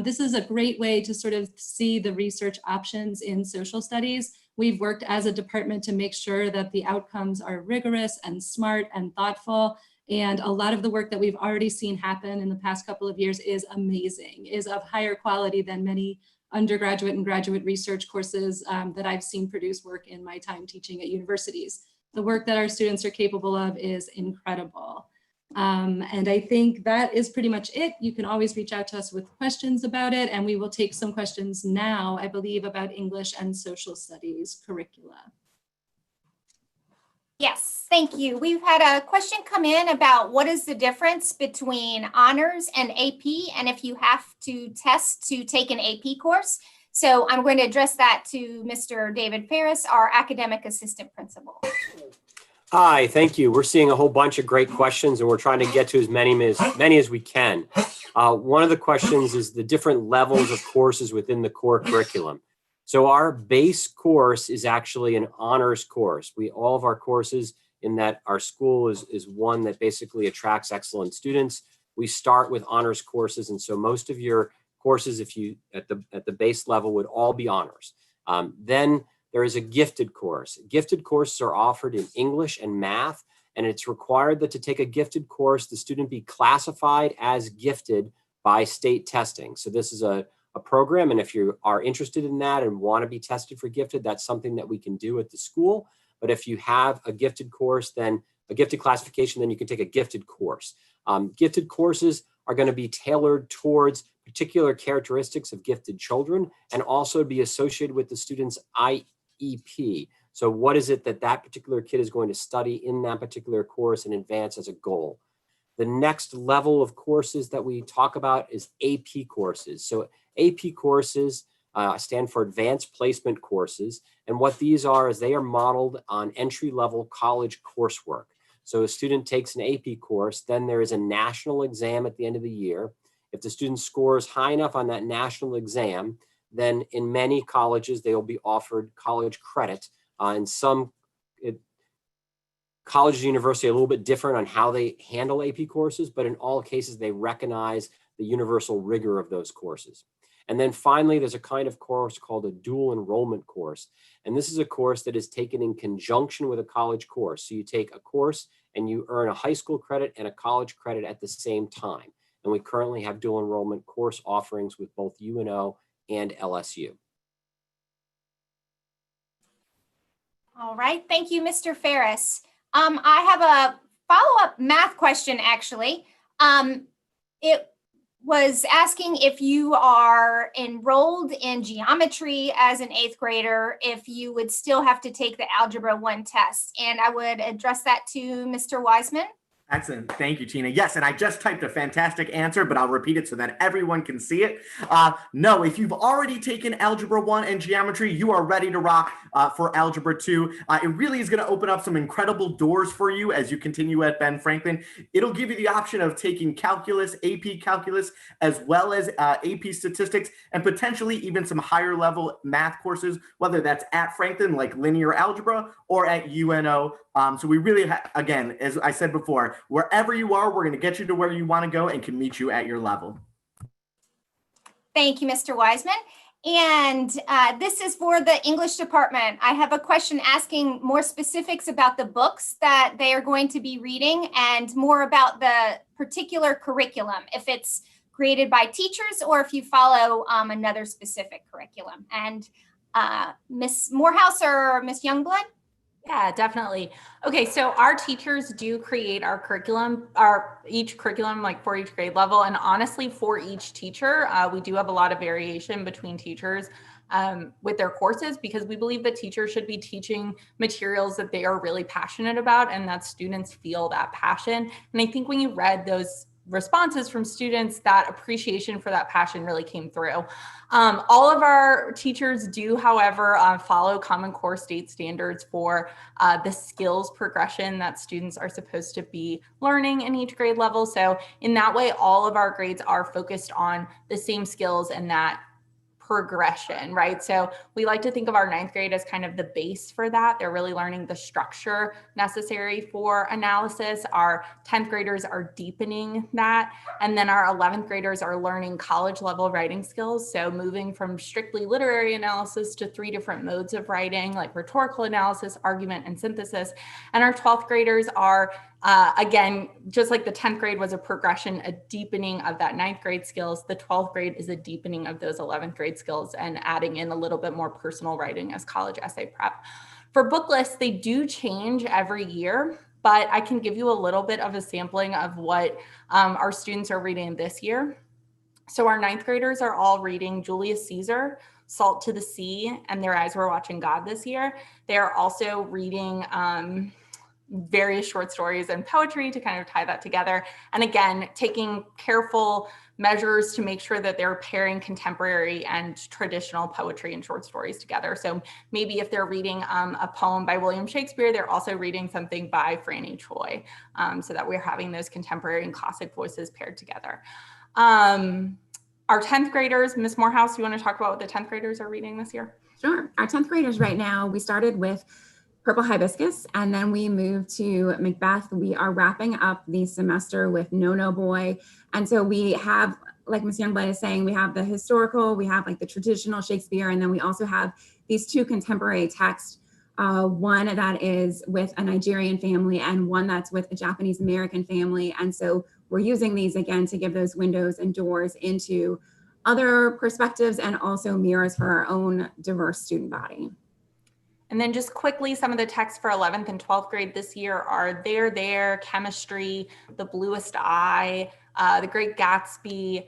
This is a great way to sort of see the research options in social studies. We've worked as a department to make sure that the outcomes are rigorous and smart and thoughtful. And a lot of the work that we've already seen happen in the past couple of years is amazing, is of higher quality than many undergraduate and graduate research courses that I've seen produce work in my time teaching at universities. The work that our students are capable of is incredible. And I think that is pretty much it. You can always reach out to us with questions about it, and we will take some questions now, I believe, about English and social studies curricula. Yes, thank you. We've had a question come in about what is the difference between honors and AP, and if you have to test to take an AP course. So I'm going to address that to Mr. David Ferris, our academic assistant principal. Hi, thank you. We're seeing a whole bunch of great questions, and we're trying to get to as many as we can. One of the questions is the different levels of courses within the core curriculum. So our base course is actually an honors course. All of our courses in that our school is one that basically attracts excellent students. We start with honors courses, and so most of your courses, if you at the base level, would all be honors. Then there is a gifted course. Gifted courses are offered in English and math, and it's required that to take a gifted course, the student be classified as gifted by state testing. So this is a program, and if you are interested in that and want to be tested for gifted, that's something that we can do at the school. But if you have a gifted course, then a gifted classification, then you can take a gifted course. Gifted courses are going to be tailored towards particular characteristics of gifted children and also be associated with the student's IEP. So what is it that that particular kid is going to study in that particular course and advance as a goal? The next level of courses that we talk about is AP courses. So AP courses stand for Advanced Placement Courses. And what these are is they are modeled on entry-level college coursework. So a student takes an AP course, then there is a national exam at the end of the year. If the student scores high enough on that national exam, then in many colleges, they will be offered college credit. In some colleges and universities are a little bit different on how they handle AP courses, but in all cases, they recognize the universal rigor of those courses. And then finally, there's a kind of course called a dual enrollment course. And this is a course that is taken in conjunction with a college course. So you take a course and you earn a high school credit and a college credit at the same time. And we currently have dual enrollment course offerings with both UNO and LSU. All right, thank you, Mr. Ferris. I have a follow-up math question, actually. It was asking if you are enrolled in geometry as an 8th grader, if you would still have to take the Algebra 1 test. And I would address that to Mr. Wiseman. Excellent. Thank you, Tina. Yes, and I just typed a fantastic answer, but I'll repeat it so that everyone can see it. No, if you've already taken Algebra 1 and Geometry, you are ready to rock for Algebra 2. It really is going to open up some incredible doors for you as you continue at Ben Franklin. It'll give you the option of taking Calculus, AP Calculus, as well as AP Statistics, and potentially even some higher level math courses, whether that's at Franklin, like linear algebra, or at UNO. So we really, again, as I said before, wherever you are, we're going to get you to where you want to go and can meet you at your level. Thank you, Mr. Wiseman. And this is for the English department. I have a question asking more specifics about the books that they are going to be reading and more about the particular curriculum, if it's created by teachers or if you follow another specific curriculum. And Ms. Morehouse or Ms. Youngblood? Yeah, definitely. Okay, so our teachers do create our curriculum, each curriculum like for each grade level. And honestly, for each teacher, we do have a lot of variation between teachers with their courses, because we believe that teachers should be teaching materials that they are really passionate about and that students feel that passion. And I think when you read those responses from students, that appreciation for that passion really came through. All of our teachers do, however, follow Common Core state standards for the skills progression that students are supposed to be learning in each grade level. So in that way, all of our grades are focused on the same skills and that progression, right? So we like to think of our 9th grade as kind of the base for that. They're really learning the structure necessary for analysis. Our 10th graders are deepening that. And then our 11th graders are learning college level writing skills. So moving from strictly literary analysis to 3 different modes of writing, like rhetorical analysis, argument, and synthesis. And our 12th graders are again, just like the 10th grade was a progression, a deepening of that 9th grade skills, the 12th grade is a deepening of those 11th grade skills and adding in a little bit more personal writing as college essay prep. For book lists, they do change every year, but I can give you a little bit of a sampling of what our students are reading this year. So our 9th graders are all reading Julius Caesar, Salt to the Sea, and Their Eyes Were Watching God this year. They are also reading various short stories and poetry to kind of tie that together. And again, taking careful measures to make sure that they're pairing contemporary and traditional poetry and short stories together. So maybe if they're reading a poem by William Shakespeare, they're also reading something by Franny Choi, so that we're having those contemporary and classic voices paired together. Our 10th graders, Ms. Morehouse, you want to talk about what the 10th graders are reading this year? Sure. Our 10th graders right now, we started with Purple Hibiscus, and then we moved to Macbeth. We are wrapping up the semester with No Boy. And so we have, like Ms. Youngblood is saying, we have the historical, we have like the traditional Shakespeare, and then we also have these 2 contemporary texts, one that is with a Nigerian family and one that's with a Japanese American family. And so we're using these again to give those windows and doors into other perspectives and also mirrors for our own diverse student body. And then just quickly, some of the texts for 11th and 12th grade this year are There, Chemistry, The Bluest Eye, The Great Gatsby,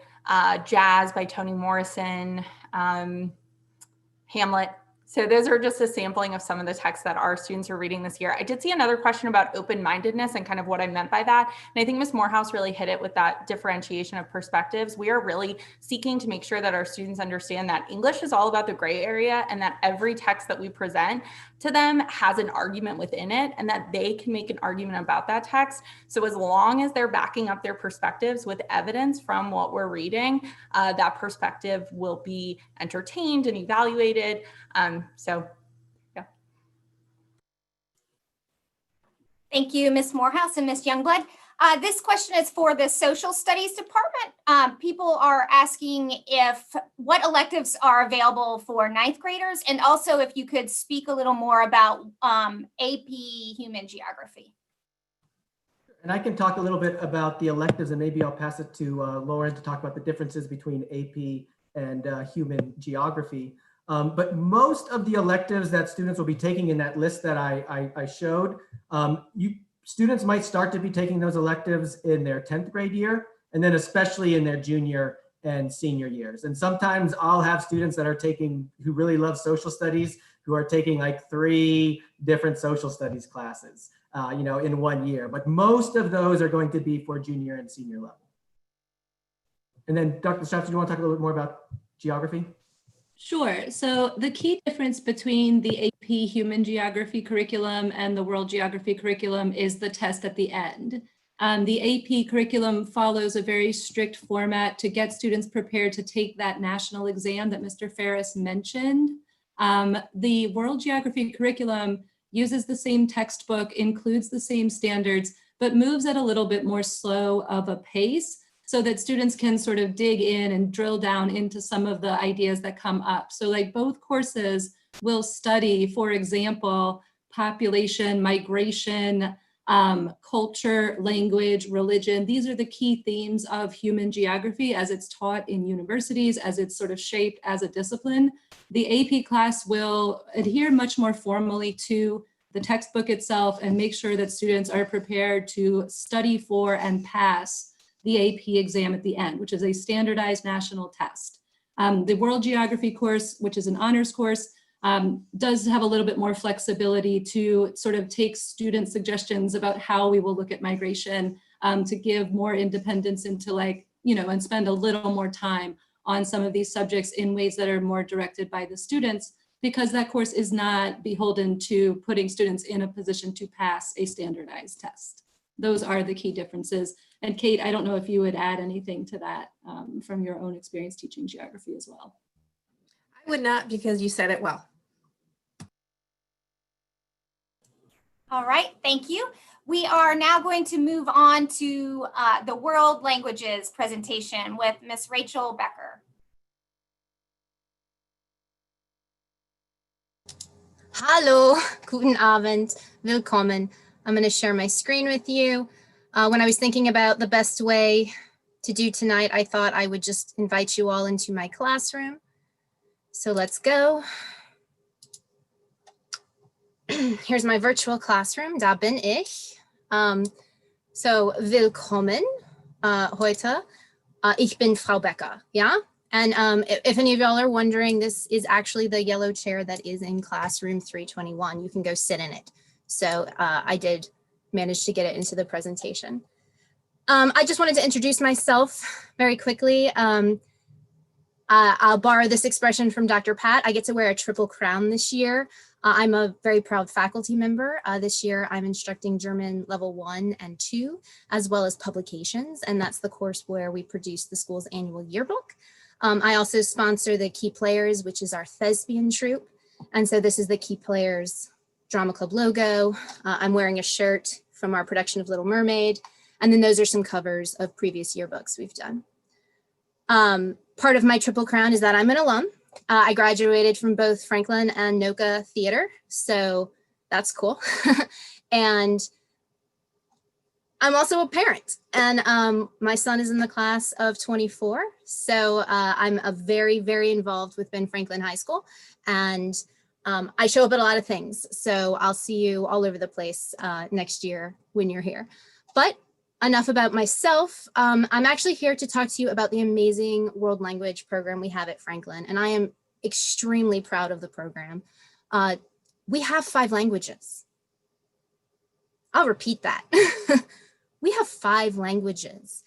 Jazz by Toni Morrison, Hamlet. So those are just a sampling of some of the texts that our students are reading this year. I did see another question about open-mindedness and kind of what I meant by that. And I think Ms. Morehouse really hit it with that differentiation of perspectives. We are really seeking to make sure that our students understand that English is all about the gray area and that every text that we present to them has an argument within it and that they can make an argument about that text. So as long as they're backing up their perspectives with evidence from what we're reading, that perspective will be entertained and evaluated. So, yeah. Thank you, Ms. Morehouse and Ms. Youngblood. This question is for the social studies department. People are asking what electives are available for 9th graders, and also if you could speak a little more about AP Human Geography. And I can talk a little bit about the electives, and maybe I'll pass it to Lauren to talk about the differences between AP and Human Geography. But most of the electives that students will be taking in that list that I showed, students might start to be taking those electives in their 10th grade year, and then especially in their junior and senior years. And sometimes I'll have students that are who really love social studies, who are taking like 3 different social studies classes. in 1 year, but most of those are going to be for junior and senior level. And then Dr. Strauss, do you want to talk a little bit more about geography? Sure. So the key difference between the AP Human Geography curriculum and the World Geography curriculum is the test at the end. The AP curriculum follows a very strict format to get students prepared to take that national exam that Mr. Ferris mentioned. The World Geography curriculum uses the same textbook, includes the same standards, but moves at a little bit more slow of a pace so that students can sort of dig in and drill down into some of the ideas that come up. So like both courses will study, for example, population, migration, culture, language, religion. These are the key themes of human geography as it's taught in universities, as it's sort of shaped as a discipline. The AP class will adhere much more formally to the textbook itself and make sure that students are prepared to study for and pass the AP exam at the end, which is a standardized national test. The World Geography course, which is an honors course, does have a little bit more flexibility to sort of take student suggestions about how we will look at migration, to give more independence into and spend a little more time on some of these subjects in ways that are more directed by the students, because that course is not beholden to putting students in a position to pass a standardized test. Those are the key differences. And Kate, I don't know if you would add anything to that from your own experience teaching geography as well. I would not, because you said it well. All right, thank you. We are now going to move on to the world languages presentation with Miss Rachel Becker. Hallo, guten Abend, willkommen. I'm going to share my screen with you. When I was thinking about the best way to do tonight, I thought I would just invite you all into my classroom. So let's go. Here's my virtual classroom, da bin ich. So willkommen heute. Ich bin Frau Becker, yeah? And if any of y'all are wondering, this is actually the yellow chair that is in classroom 321. You can go sit in it. So I did manage to get it into the presentation. I just wanted to introduce myself very quickly. I'll borrow this expression from Dr. Pat. I get to wear a triple crown this year. I'm a very proud faculty member. This year, I'm instructing German level 1 and 2, as well as publications. And that's the course where we produce the school's annual yearbook. I also sponsor the Key Players, which is our thespian troupe. And so this is the Key Players Drama Club logo. I'm wearing a shirt from our production of Little Mermaid. And then those are some covers of previous yearbooks we've done. Part of my triple crown is that I'm an alum. I graduated from both Franklin and NOCA Theater, so that's cool. And I'm also a parent, and my son is in the class of 24. So I'm very, very involved with Ben Franklin High School, and I show up at a lot of things. So I'll see you all over the place next year when you're here. But enough about myself. I'm actually here to talk to you about the amazing world language program we have at Franklin, and I am extremely proud of the program. We have 5 languages. I'll repeat that. We have 5 languages,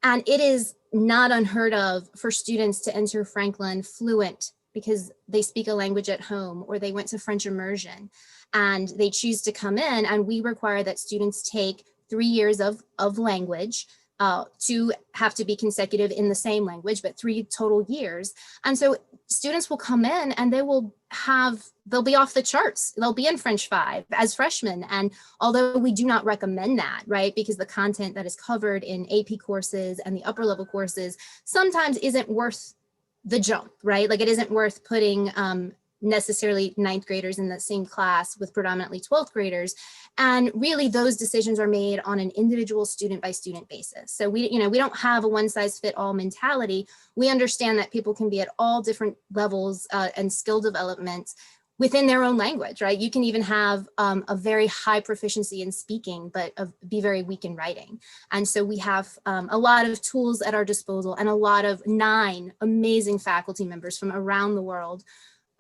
and it is not unheard of for students to enter Franklin fluent because they speak a language at home or they went to French immersion and they choose to come in, and we require that students take 3 years of language, 2 have to be consecutive in the same language, but 3 total years. And so students will come in and they'll be off the charts. They'll be in French 5 as freshmen. And although we do not recommend that, right, because the content that is covered in AP courses and the upper level courses sometimes isn't worth the jump, right? Like it isn't worth putting necessarily 9th graders in the same class with predominantly 12th graders. And really those decisions are made on an individual student by student basis. So we don't have a one size fit all mentality. We understand that people can be at all different levels and skill development within their own language, right? You can even have a very high proficiency in speaking, but be very weak in writing. And so we have a lot of tools at our disposal and a lot of 9 amazing faculty members from around the world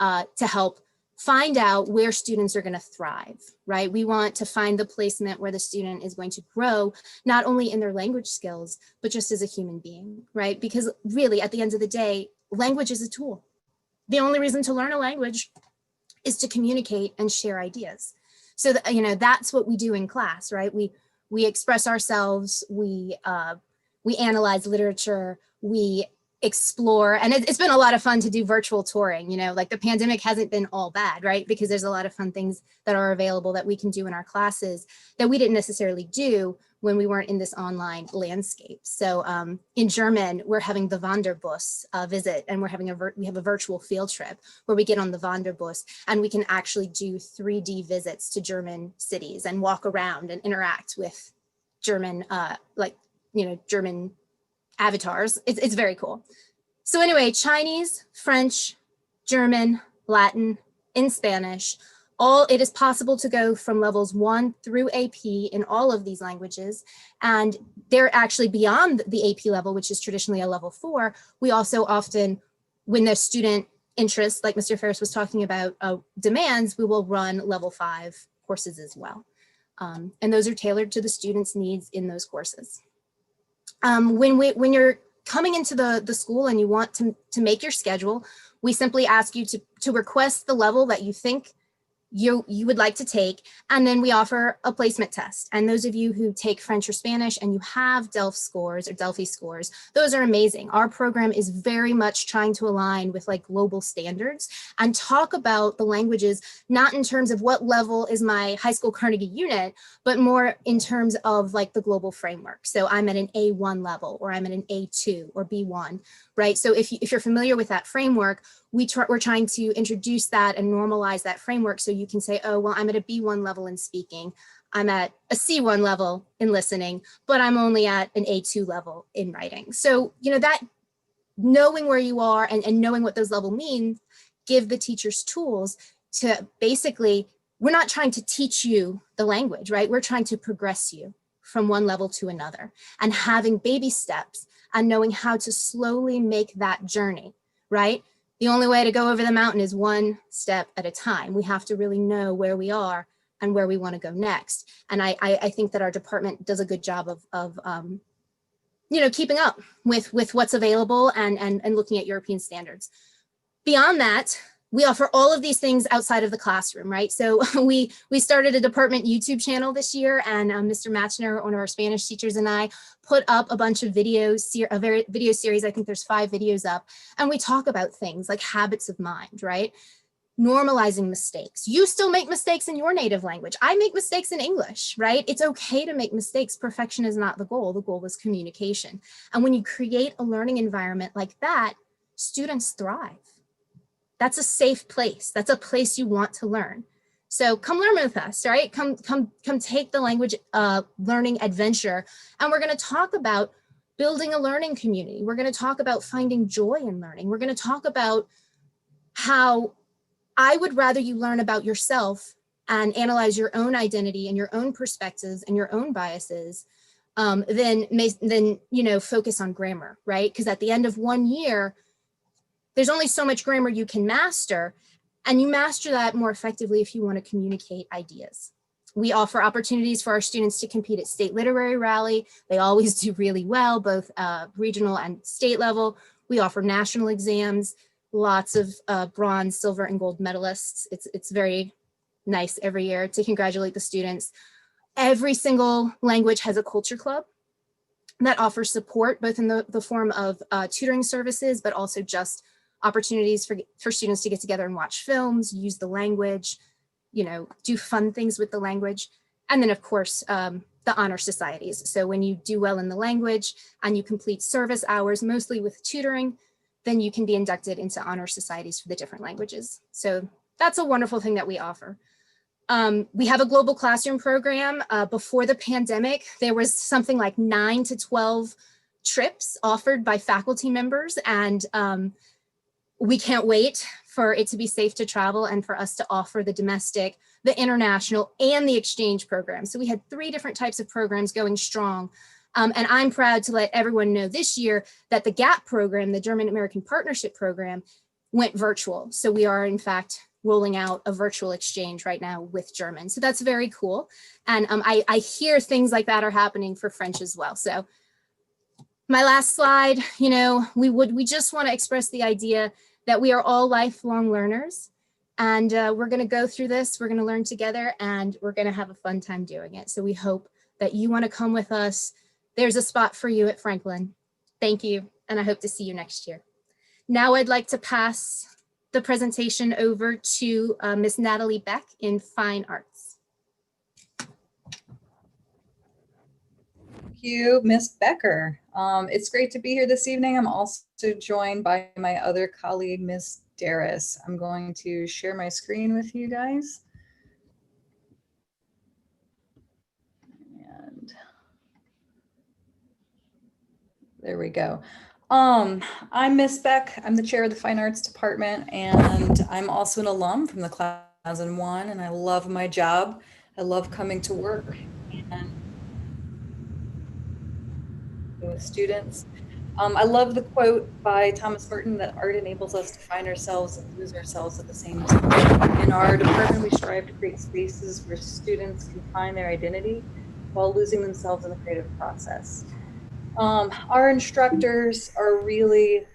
to help find out where students are going to thrive, right? We want to find the placement where the student is going to grow, not only in their language skills, but just as a human being, right? Because really, at the end of the day, language is a tool. The only reason to learn a language is to communicate and share ideas. So that, you know, that's what we do in class, right? We express ourselves, we analyze literature, we explore, and it's been a lot of fun to do virtual touring. You know, like the pandemic hasn't been all bad, right? Because there's a lot of fun things that are available that we can do in our classes that we didn't necessarily do when we weren't in this online landscape. So in German, we're having the Wanderbus visit, and we have a virtual field trip where we get on the Wanderbus and we can actually do 3D visits to German cities and walk around and interact with German, German avatars. It's very cool. So anyway, Chinese, French, German, Latin, in Spanish, it is possible to go from levels 1 through AP in all of these languages. And they're actually beyond the AP level, which is traditionally a level 4. We also often, when the student interest, like Mr. Ferris was talking about, demands, we will run level 5 courses as well. And those are tailored to the student's needs in those courses. When you're coming into the school and you want to make your schedule, we simply ask you to request the level that you think you would like to take, and then we offer a placement test. And those of you who take French or Spanish and you have Delphi scores, those are amazing. Our program is very much trying to align with like global standards and talk about the languages, not in terms of what level is my high school Carnegie unit, but more in terms of like the global framework. So I'm at an A1 level, or I'm at an A2 or B1, right? So if you're familiar with that framework, we're trying to introduce that and normalize that framework so you can say, oh, well, I'm at a B1 level in speaking, I'm at a C1 level in listening, but I'm only at an A2 level in writing. So, you know, that knowing where you are and knowing what those levels mean, give the teachers tools to basically, we're not trying to teach you the language, right? We're trying to progress you from one level to another, and having baby steps and knowing how to slowly make that journey, right? The only way to go over the mountain is one step at a time. We have to really know where we are and where we want to go next. And I think that our department does a good job of keeping up with what's available and looking at European standards. Beyond that, we offer all of these things outside of the classroom, right? So we started a department YouTube channel this year, and Mr. Matchner, one of our Spanish teachers, and I put up a bunch of videos, a video series. I think there's 5 videos up, and we talk about things like habits of mind, right? Normalizing mistakes. You still make mistakes in your native language. I make mistakes in English, right? It's okay to make mistakes. Perfection is not the goal. The goal is communication. And when you create a learning environment like that, students thrive. That's a safe place. That's a place you want to learn. So come learn with us, right? Come take the language learning adventure. And we're going to talk about building a learning community. We're going to talk about finding joy in learning. We're going to talk about how I would rather you learn about yourself and analyze your own identity and your own perspectives and your own biases than focus on grammar, right? Because at the end of 1 year, there's only so much grammar you can master, and you master that more effectively if you want to communicate ideas. We offer opportunities for our students to compete at State Literary Rally. They always do really well, both regional and state level. We offer national exams, lots of bronze, silver, and gold medalists. It's very nice every year to congratulate the students. Every single language has a culture club that offers support, both in the form of tutoring services, but also just opportunities for students to get together and watch films, use the language, do fun things with the language. And then of course, the honor societies. So when you do well in the language and you complete service hours, mostly with tutoring, then you can be inducted into honor societies for the different languages. So that's a wonderful thing that we offer. We have a global classroom program. Before the pandemic, there was something like 9 to 12 trips offered by faculty members, and we can't wait for it to be safe to travel and for us to offer the domestic, the international, and the exchange program. So we had 3 different types of programs going strong. And I'm proud to let everyone know this year that the GAP program, the German American Partnership Program, went virtual. So we are in fact rolling out a virtual exchange right now with German. So that's very cool. And I hear things like that are happening for French as well. So my last slide, we just want to express the idea that we are all lifelong learners, and we're going to go through this, we're going to learn together, and we're going to have a fun time doing it. So we hope that you want to come with us. There's a spot for you at Franklin. Thank you, and I hope to see you next year. Now I'd like to pass the presentation over to Miss Natalie Beck in Fine Arts. Thank you, Miss Becker. It's great to be here this evening. I'm also joined by my other colleague, Miss Darris. I'm going to share my screen with you guys. And there we go. I'm Miss Beck. I'm the chair of the Fine Arts Department, and I'm also an alum from the class of 2001, and I love my job. I love coming to work and with students. I love the quote by Thomas Merton that art enables us to find ourselves and lose ourselves at the same time. In our department, we strive to create spaces where students can find their identity while losing themselves in the creative process. Our instructors are really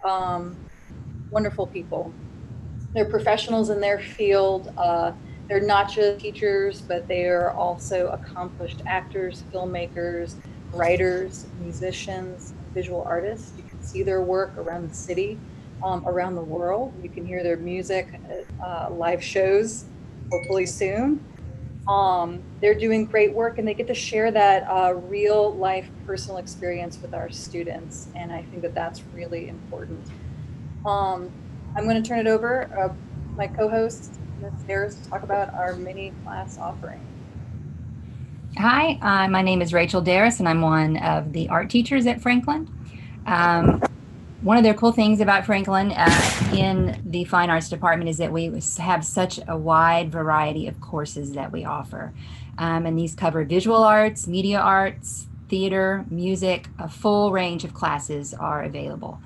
wonderful people. They're professionals in their field. They're not just teachers, but they are also accomplished actors, filmmakers, writers, musicians, visual artists. You can see their work around the city, around the world. You can hear their music at live shows, hopefully soon. They're doing great work, and they get to share that real life personal experience with our students. And I think that that's really important. I'm going to turn it over my co-host, Ms. Harris, to talk about our mini class offering. Hi, my name is Rachel Darris, and I'm one of the art teachers at Franklin. One of the cool things about Franklin in the Fine Arts Department is that we have such a wide variety of courses that we offer. And these cover visual arts, media arts, theater, music. A full range of classes are available.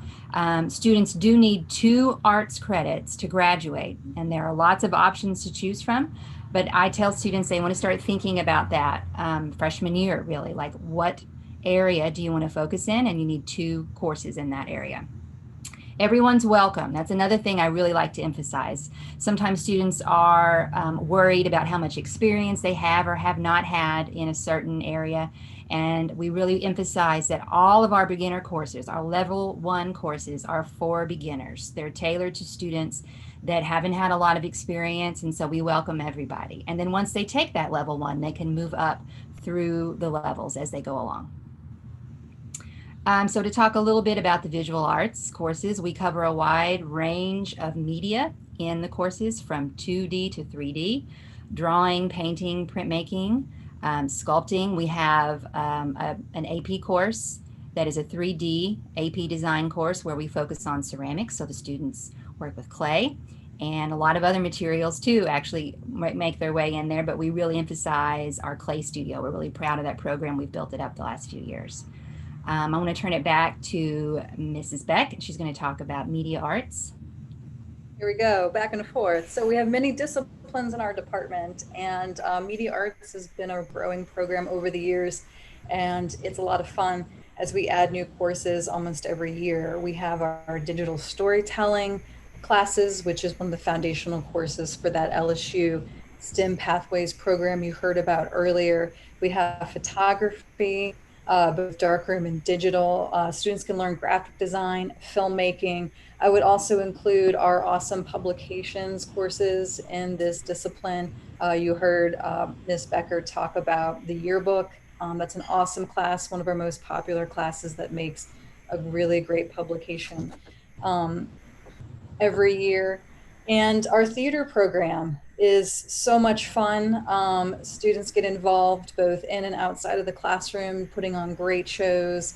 Students do need 2 arts credits to graduate, and there are lots of options to choose from. But I tell students they want to start thinking about that freshman year, really, like what area do you want to focus in, and you need 2 courses in that area. Everyone's welcome. That's another thing I really like to emphasize. Sometimes students are worried about how much experience they have or have not had in a certain area. And we really emphasize that all of our beginner courses, our level 1 courses, are for beginners. They're tailored to students that haven't had a lot of experience, and so we welcome everybody. And then once they take that level 1, they can move up through the levels as they go along. So to talk a little bit about the visual arts courses, we cover a wide range of media in the courses, from 2D to 3D, drawing, painting, printmaking, sculpting. We have an AP course that is a 3D AP design course where we focus on ceramics, so the students work with clay, and a lot of other materials too actually make their way in there, but we really emphasize our clay studio. We're really proud of that program. We've built it up the last few years. I want to turn it back to Mrs. Beck. She's going to talk about media arts. Here we go, back and forth. So we have many disciplines in our department, and media arts has been a growing program over the years, and it's a lot of fun as we add new courses almost every year. We have our digital storytelling classes, which is one of the foundational courses for that LSU STEM Pathways program you heard about earlier. We have photography, both darkroom and digital. Students can learn graphic design, filmmaking. I would also include our awesome publications courses in this discipline. You heard Ms. Becker talk about the yearbook. That's an awesome class, one of our most popular classes that makes a really great publication every year. And our theater program is so much fun. Students get involved both in and outside of the classroom, putting on great shows.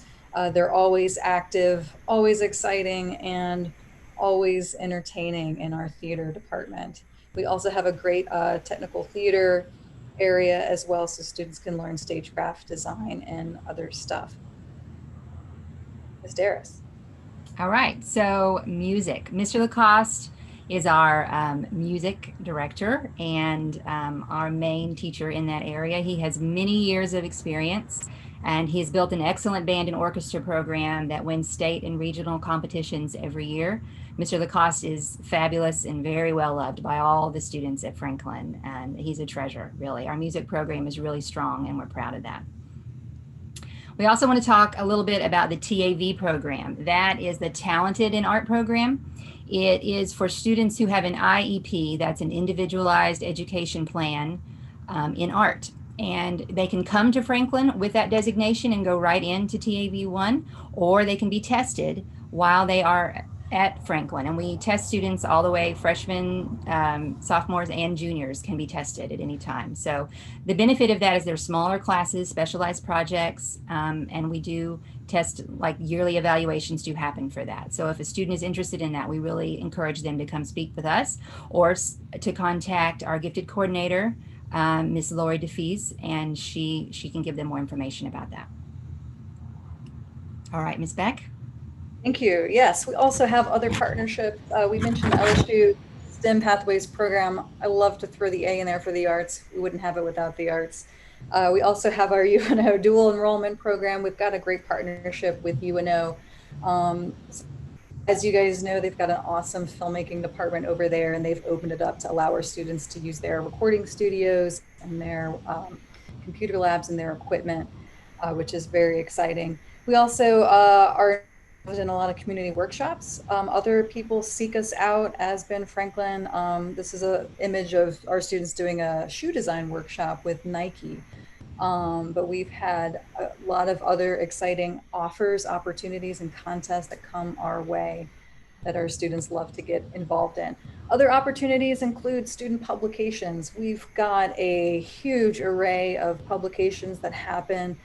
They're always active, always exciting, and always entertaining in our theater department. We also have a great technical theater area as well, so students can learn stagecraft design and other stuff. Ms. Darris. All right, so music. Mr. Lacoste is our music director and our main teacher in that area. He has many years of experience, and he's built an excellent band and orchestra program that wins state and regional competitions every year. Mr. Lacoste is fabulous and very well loved by all the students at Franklin, and he's a treasure, really. Our music program is really strong, and we're proud of that. We also want to talk a little bit about the TAV program. That is the Talented in Art program. It is for students who have an IEP, that's an individualized education plan in art. And they can come to Franklin with that designation and go right into TAV1, or they can be tested while they are at Franklin. And we test students all the way, freshmen, sophomores, and juniors can be tested at any time. So the benefit of that is they're smaller classes, specialized projects, and we do test, like yearly evaluations do happen for that. So if a student is interested in that, we really encourage them to come speak with us or to contact our gifted coordinator, Ms. Lori DeFees, and she can give them more information about that. All right, Ms. Beck. Thank you. Yes, we also have other partnerships. We mentioned LSU STEM Pathways program. I love to throw the A in there for the arts. We wouldn't have it without the arts. We also have our UNO dual enrollment program. We've got a great partnership with UNO. As you guys know, they've got an awesome filmmaking department over there, and they've opened it up to allow our students to use their recording studios and their computer labs and their equipment, which is very exciting. We also are in a lot of community workshops. Other people seek us out as Ben Franklin. This is an image of our students doing a shoe design workshop with Nike. But we've had a lot of other exciting offers, opportunities, and contests that come our way that our students love to get involved in. Other opportunities include student publications. We've got a huge array of publications that happen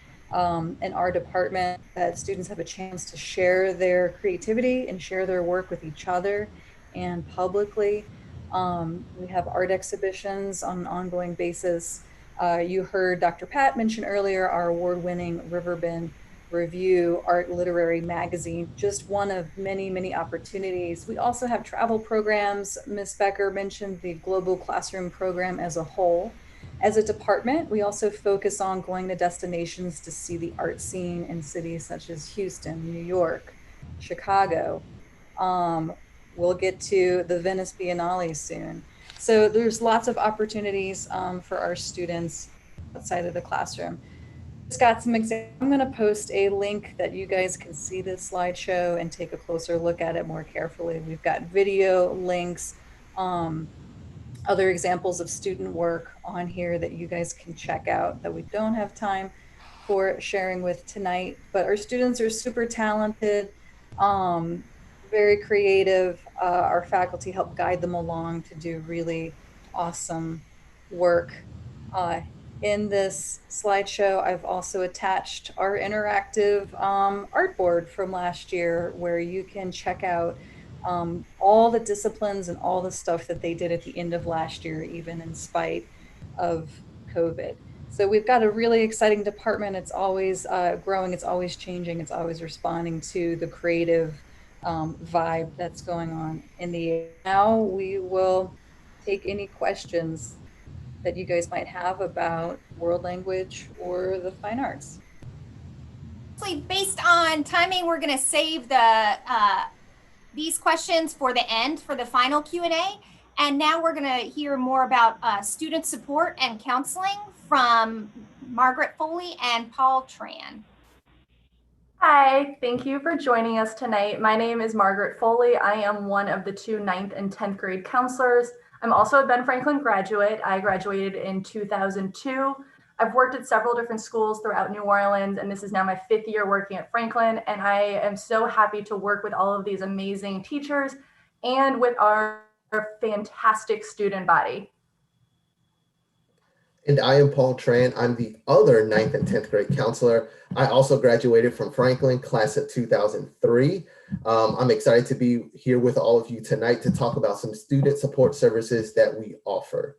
in our department that students have a chance to share their creativity and share their work with each other and publicly. We have art exhibitions on an ongoing basis. You heard Dr. Pat mention earlier our award-winning Riverbend Review Art Literary Magazine, just one of many, many opportunities. We also have travel programs. Ms. Becker mentioned the Global Classroom Program as a whole. As a department, we also focus on going to destinations to see the art scene in cities such as Houston, New York, Chicago. We'll get to the Venice Biennale soon. So there's lots of opportunities for our students outside of the classroom. Just got some examples. I'm going to post a link that you guys can see this slideshow and take a closer look at it more carefully. We've got video links, other examples of student work on here that you guys can check out that we don't have time for sharing with tonight. But our students are super talented, very creative. Our faculty help guide them along to do really awesome work. In this slideshow, I've also attached our interactive art board from last year, where you can check out all the disciplines and all the stuff that they did at the end of last year, even in spite of COVID. So we've got a really exciting department. It's always growing, it's always changing, it's always responding to the creative vibe that's going on in the area. Now we will take any questions that you guys might have about world language or the fine arts. Based on timing, we're going to save these questions for the end, for the final Q&A. And now we're going to hear more about student support and counseling from Margaret Foley and Paul Tran. Hi, thank you for joining us tonight. My name is Margaret Foley. I am one of the 2 9th and 10th grade counselors. I'm also a Ben Franklin graduate. I graduated in 2002. I've worked at several different schools throughout New Orleans, and this is now my 5th year working at Franklin. And I am so happy to work with all of these amazing teachers and with our fantastic student body. And I am Paul Tran. I'm the other 9th and 10th grade counselor. I also graduated from Franklin, class of 2003. I'm excited to be here with all of you tonight to talk about some student support services that we offer.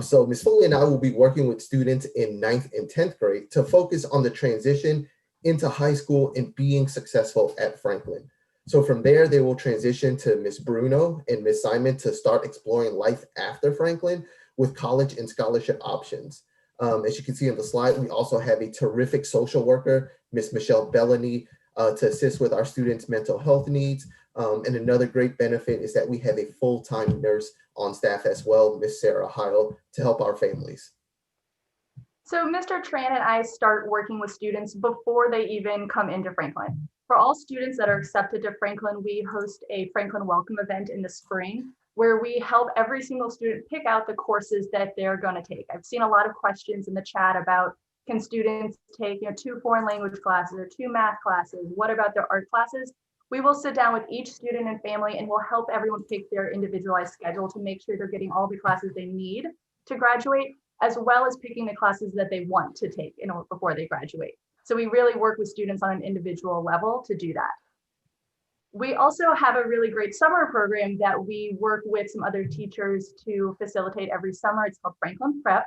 So Ms. Foley and I will be working with students in 9th and 10th grade to focus on the transition into high school and being successful at Franklin. So from there, they will transition to Miss Bruno and Miss Simon to start exploring life after Franklin with college and scholarship options. As you can see on the slide, we also have a terrific social worker, Miss Michelle Bellany, to assist with our students' mental health needs. And another great benefit is that we have a full-time nurse on staff as well, Miss Sarah Heil, to help our families. So Mr. Tran and I start working with students before they even come into Franklin. For all students that are accepted to Franklin, we host a Franklin Welcome event in the spring where we help every single student pick out the courses that they're going to take. I've seen a lot of questions in the chat about, can students take 2 foreign language classes or 2 math classes? What about their art classes? We will sit down with each student and family and we'll help everyone pick their individualized schedule to make sure they're getting all the classes they need to graduate, as well as picking the classes that they want to take before they graduate. So we really work with students on an individual level to do that. We also have a really great summer program that we work with some other teachers to facilitate every summer. It's called Franklin Prep.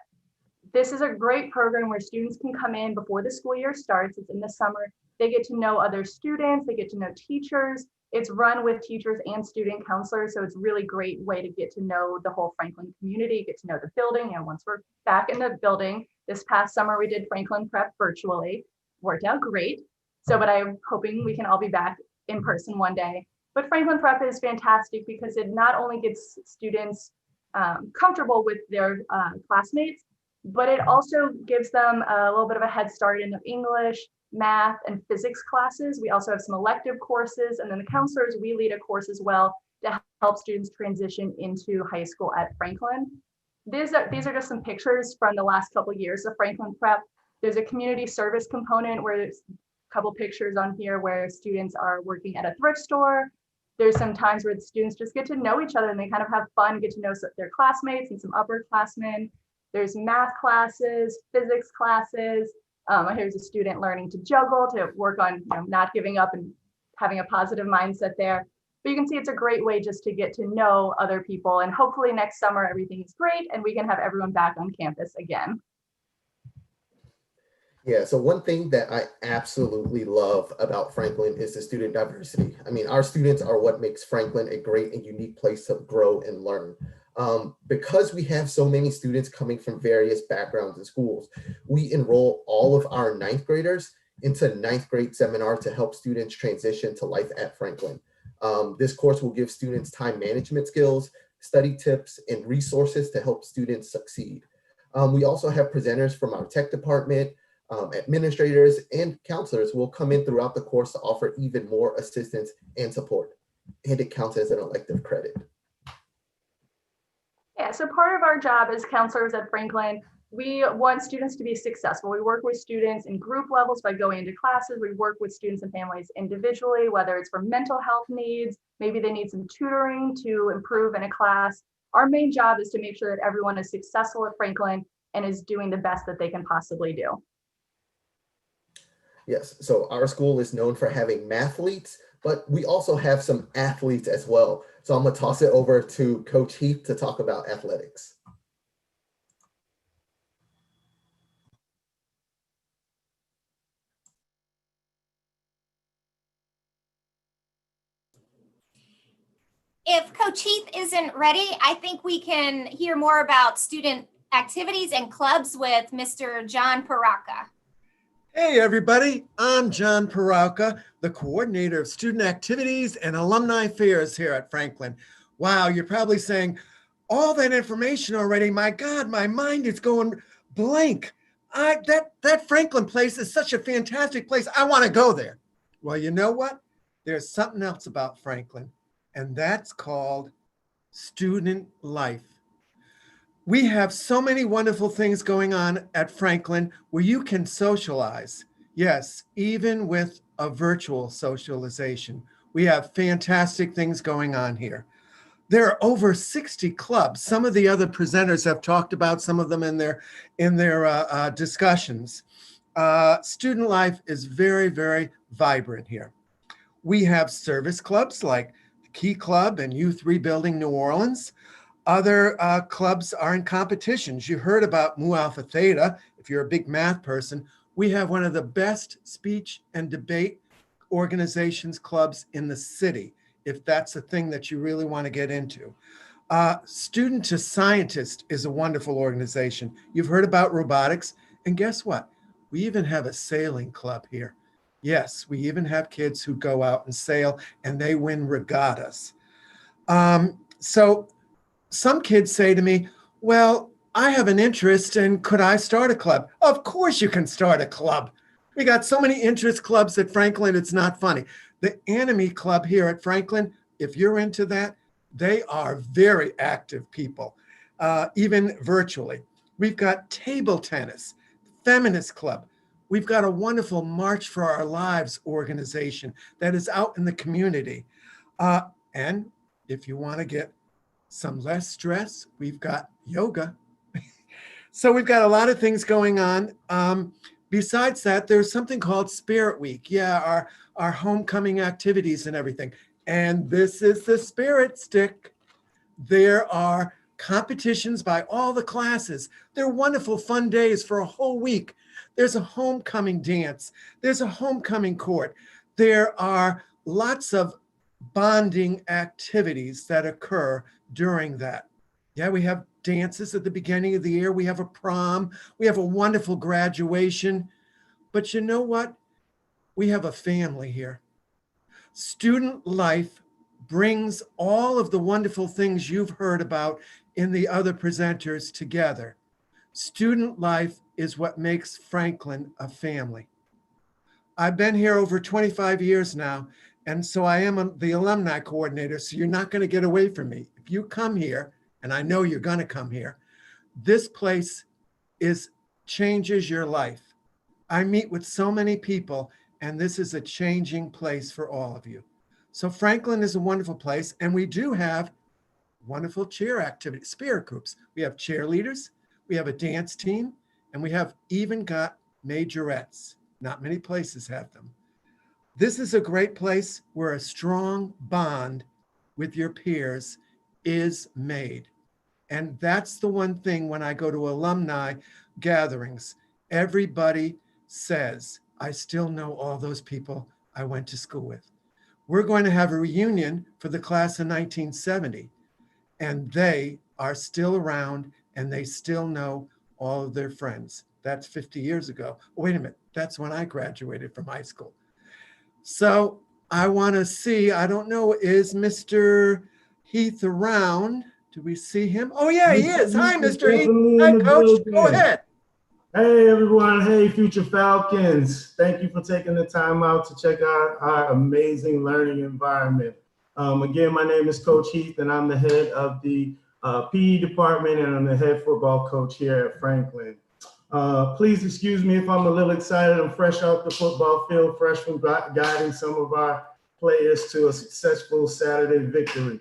This is a great program where students can come in before the school year starts. It's in the summer. They get to know other students, they get to know teachers. It's run with teachers and student counselors. So it's a really great way to get to know the whole Franklin community, get to know the building. Once we're back in the building, this past summer, we did Franklin Prep virtually, worked out great. But I'm hoping we can all be back in person one day. But Franklin Prep is fantastic because it not only gets students comfortable with their classmates, but it also gives them a little bit of a head start in English, math, and physics classes. We also have some elective courses, and then the counselors, we lead a course as well to help students transition into high school at Franklin. These are just some pictures from the last couple of years of Franklin Prep. There's a community service component where there's a couple pictures on here where students are working at a thrift store. There's some times where the students just get to know each other and they kind of have fun, get to know their classmates and some upperclassmen. There's math classes, physics classes. Here's a student learning to juggle, to work on not giving up and having a positive mindset there. But you can see it's a great way just to get to know other people. And hopefully next summer, everything is great and we can have everyone back on campus again. Yeah, so one thing that I absolutely love about Franklin is the student diversity. I mean, our students are what makes Franklin a great and unique place to grow and learn. Because we have so many students coming from various backgrounds and schools, we enroll all of our 9th graders into 9th grade seminar to help students transition to life at Franklin. This course will give students time management skills, study tips, and resources to help students succeed. We also have presenters from our tech department, administrators, and counselors will come in throughout the course to offer even more assistance and support. And it counts as an elective credit. Yeah, so part of our job as counselors at Franklin, we want students to be successful. We work with students in group levels by going into classes. We work with students and families individually, whether it's for mental health needs, maybe they need some tutoring to improve in a class. Our main job is to make sure that everyone is successful at Franklin and is doing the best that they can possibly do. Yes, so our school is known for having mathletes, but we also have some athletes as well. So I'm gonna toss it over to Coach Heath to talk about athletics. If Coach Heath isn't ready, I think we can hear more about student activities and clubs with Mr. John Paraka. Hey everybody, I'm John Paraka, the coordinator of student activities and alumni affairs here at Franklin. Wow, you're probably saying, all that information already, my God, my mind is going blank. That Franklin place is such a fantastic place. I want to go there. Well, you know what? There's something else about Franklin, and that's called student life. We have so many wonderful things going on at Franklin where you can socialize. Yes, even with a virtual socialization. We have fantastic things going on here. There are over 60 clubs. Some of the other presenters have talked about some of them in their discussions. Student life is very, very vibrant here. We have service clubs like the Key Club and Youth Rebuilding New Orleans. Other clubs are in competitions. You heard about Mu Alpha Theta. If you're a big math person, we have one of the best speech and debate organizations, clubs in the city, if that's a thing that you really want to get into. Student to Scientist is a wonderful organization. You've heard about robotics, and guess what? We even have a sailing club here. Yes, we even have kids who go out and sail, and they win regattas. So some kids say to me, well, I have an interest, and could I start a club? Of course you can start a club. We got so many interest clubs at Franklin, it's not funny. The Anime Club here at Franklin, if you're into that, they are very active people, even virtually. We've got table tennis, feminist club. We've got a wonderful March for Our Lives organization that is out in the community. And if you want to get some less stress, we've got yoga. So we've got a lot of things going on. Besides that, there's something called Spirit Week. Yeah, our homecoming activities and everything. And this is the Spirit Stick. There are competitions by all the classes. They're wonderful, fun days for a whole week. There's a homecoming dance. There's a homecoming court. There are lots of bonding activities that occur during that. Yeah, we have dances at the beginning of the year. We have a prom. We have a wonderful graduation. But you know what? We have a family here. Student life brings all of the wonderful things you've heard about in the other presenters together. Student life is what makes Franklin a family. I've been here over 25 years now, and so I am the alumni coordinator, so you're not going to get away from me. If you come here, and I know you're going to come here, this place changes your life. I meet with so many people, and this is a changing place for all of you. So Franklin is a wonderful place, and we do have wonderful cheer activities, spirit groups. We have cheerleaders, we have a dance team, and we have even got majorettes. Not many places have them. This is a great place where a strong bond with your peers is made. And that's the one thing when I go to alumni gatherings, everybody says, I still know all those people I went to school with. We're going to have a reunion for the class of 1970, and they are still around and they still know all of their friends. That's 50 years ago. Wait a minute, that's when I graduated from high school. So I want to see, I don't know, is Mr. Heath around? Do we see him? Oh yeah, he is. Hi, Mr. Heath. Hi, Coach. Go ahead. Hey, everyone. Hey, Future Falcons. Thank you for taking the time out to check out our amazing learning environment. Again, my name is Coach Heath, and I'm the head of the PE department, and I'm the head football coach here at Franklin. Please excuse me if I'm a little excited. I'm fresh off the football field, fresh from guiding some of our players to a successful Saturday victory.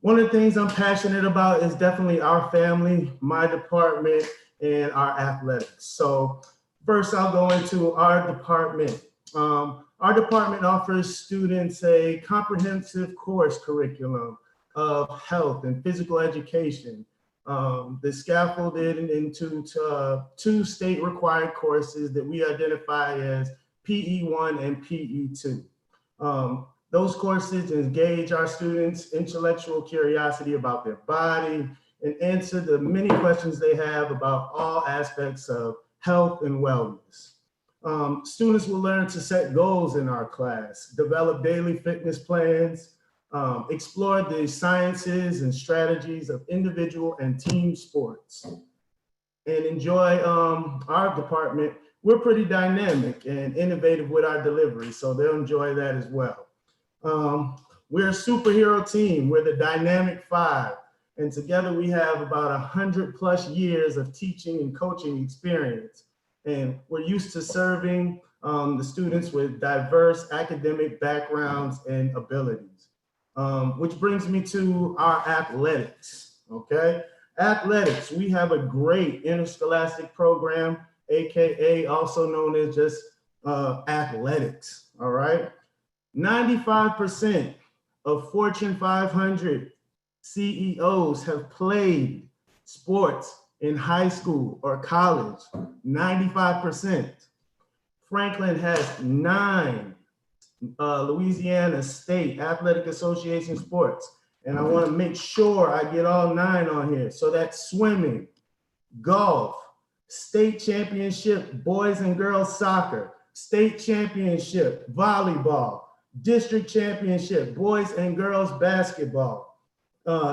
One of the things I'm passionate about is definitely our family, my department, and our athletics. So first I'll go into our department. Our department offers students a comprehensive course curriculum of health and physical education. That's scaffolded into two state required courses that we identify as PE1 and PE2. Those courses engage our students' intellectual curiosity about their body and answer the many questions they have about all aspects of health and wellness. Students will learn to set goals in our class, develop daily fitness plans, explore the sciences and strategies of individual and team sports, and enjoy our department. We're pretty dynamic and innovative with our delivery, so they'll enjoy that as well. We're a superhero team. We're the Dynamic Five. And together we have about 100+ years of teaching and coaching experience. And we're used to serving the students with diverse academic backgrounds and abilities. Which brings me to our athletics, okay? Athletics, we have a great interscholastic program, AKA also known as just athletics, all right? 95% of Fortune 500 CEOs have played sports in high school or college, 95%. Franklin has 9 Louisiana State Athletic Association sports. And I want to make sure I get all 9 on here. So that's swimming, golf, state championship, boys and girls soccer, state championship, volleyball, district championship, boys and girls basketball,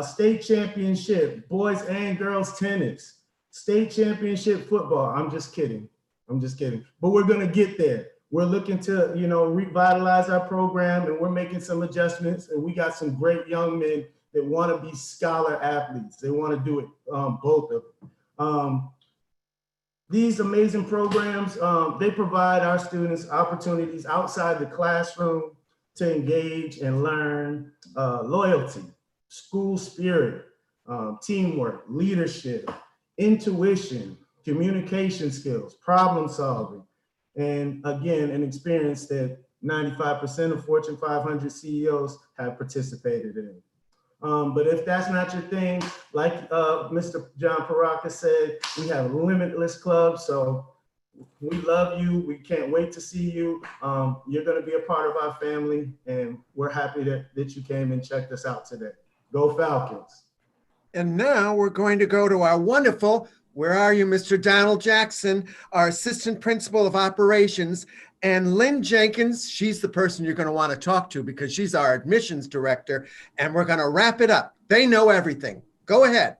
state championship, boys and girls tennis, state championship football. I'm just kidding. But we're going to get there. We're looking to, revitalize our program, and we're making some adjustments. And we got some great young men that want to be scholar athletes. They want to do it, both of them. These amazing programs, they provide our students opportunities outside the classroom to engage and learn loyalty, school spirit, teamwork, leadership, intuition, communication skills, problem solving, and again, an experience that 95% of Fortune 500 CEOs have participated in. But if that's not your thing, like Mr. John Paraka said, we have limitless clubs. So we love you. We can't wait to see you. You're going to be a part of our family, and we're happy that you came and checked us out today. Go Falcons. And now we're going to go to our wonderful, where are you, Mr. Donald Jackson, our Assistant Principal of Operations, and Lynn Jenkins. She's the person you're going to want to talk to because she's our Admissions Director, and we're going to wrap it up. They know everything. Go ahead.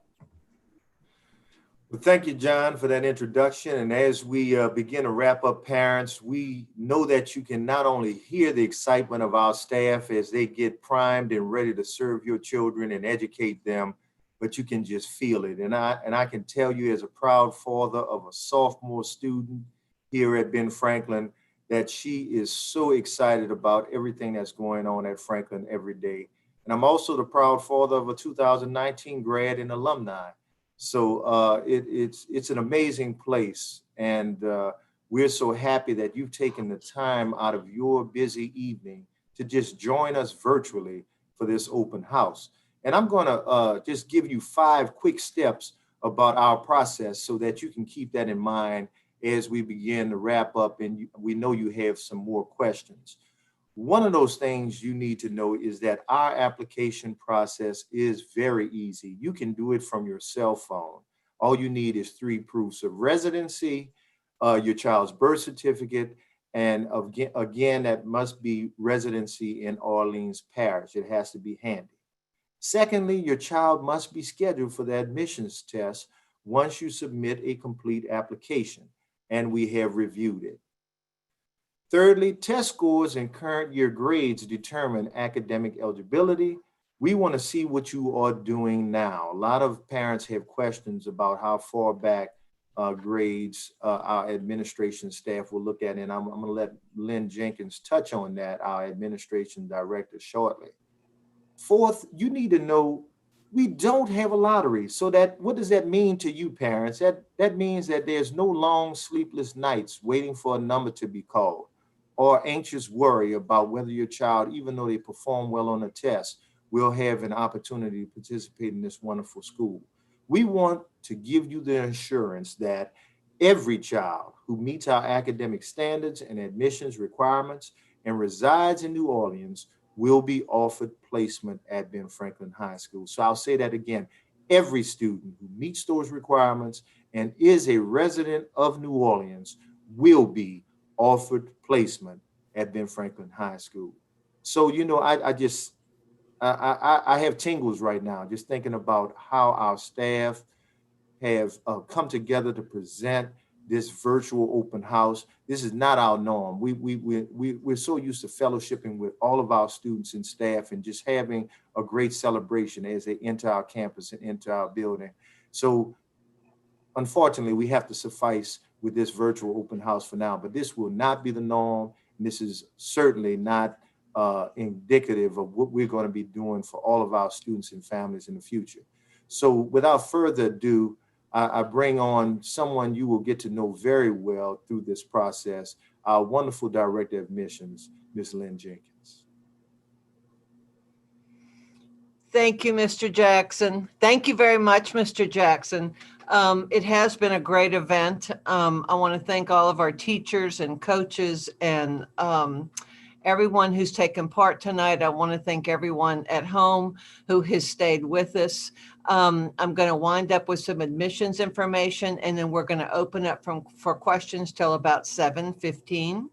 Well, thank you, John, for that introduction. And as we begin to wrap up, parents, we know that you can not only hear the excitement of our staff as they get primed and ready to serve your children and educate them, but you can just feel it. And I can tell you, as a proud father of a sophomore student here at Ben Franklin, that she is so excited about everything that's going on at Franklin every day. And I'm also the proud father of a 2019 grad and alumni. So it's an amazing place. And we're so happy that you've taken the time out of your busy evening to just join us virtually for this open house. And I'm going to just give you 5 quick steps about our process so that you can keep that in mind as we begin to wrap up, and we know you have some more questions. One of those things you need to know is that our application process is very easy. You can do it from your cell phone. All you need is 3 proofs of residency, your child's birth certificate, and again, that must be residency in Orleans Parish. It has to be handy. Secondly, your child must be scheduled for the admissions test once you submit a complete application, and we have reviewed it. Thirdly, test scores and current year grades determine academic eligibility. We want to see what you are doing now. A lot of parents have questions about how far back grades our administration staff will look at, and I'm going to let Lynn Jenkins touch on that, our administration director, shortly. Fourth, you need to know we don't have a lottery. So what does that mean to you, parents? That means that there's no long sleepless nights waiting for a number to be called, or anxious worry about whether your child, even though they perform well on a test, will have an opportunity to participate in this wonderful school. We want to give you the assurance that every child who meets our academic standards and admissions requirements and resides in New Orleans will be offered placement at Ben Franklin High School. So I'll say that again. Every student who meets those requirements and is a resident of New Orleans will be offered placement at Ben Franklin High School. So, I have tingles right now just thinking about how our staff have come together to present this virtual open house. This is not our norm. We're so used to fellowshipping with all of our students and staff and just having a great celebration as they enter our campus and enter our building. So unfortunately, we have to suffice with this virtual open house for now, but this will not be the norm. And this is certainly not indicative of what we're going to be doing for all of our students and families in the future. So without further ado, I bring on someone you will get to know very well through this process, our wonderful Director of Admissions, Ms. Lynn Jenkins. Thank you, Mr. Jackson. Thank you very much, Mr. Jackson. It has been a great event. I want to thank all of our teachers and coaches and everyone who's taken part tonight. I want to thank everyone at home who has stayed with us. I'm going to wind up with some admissions information, and then we're going to open up for questions till about 7:15.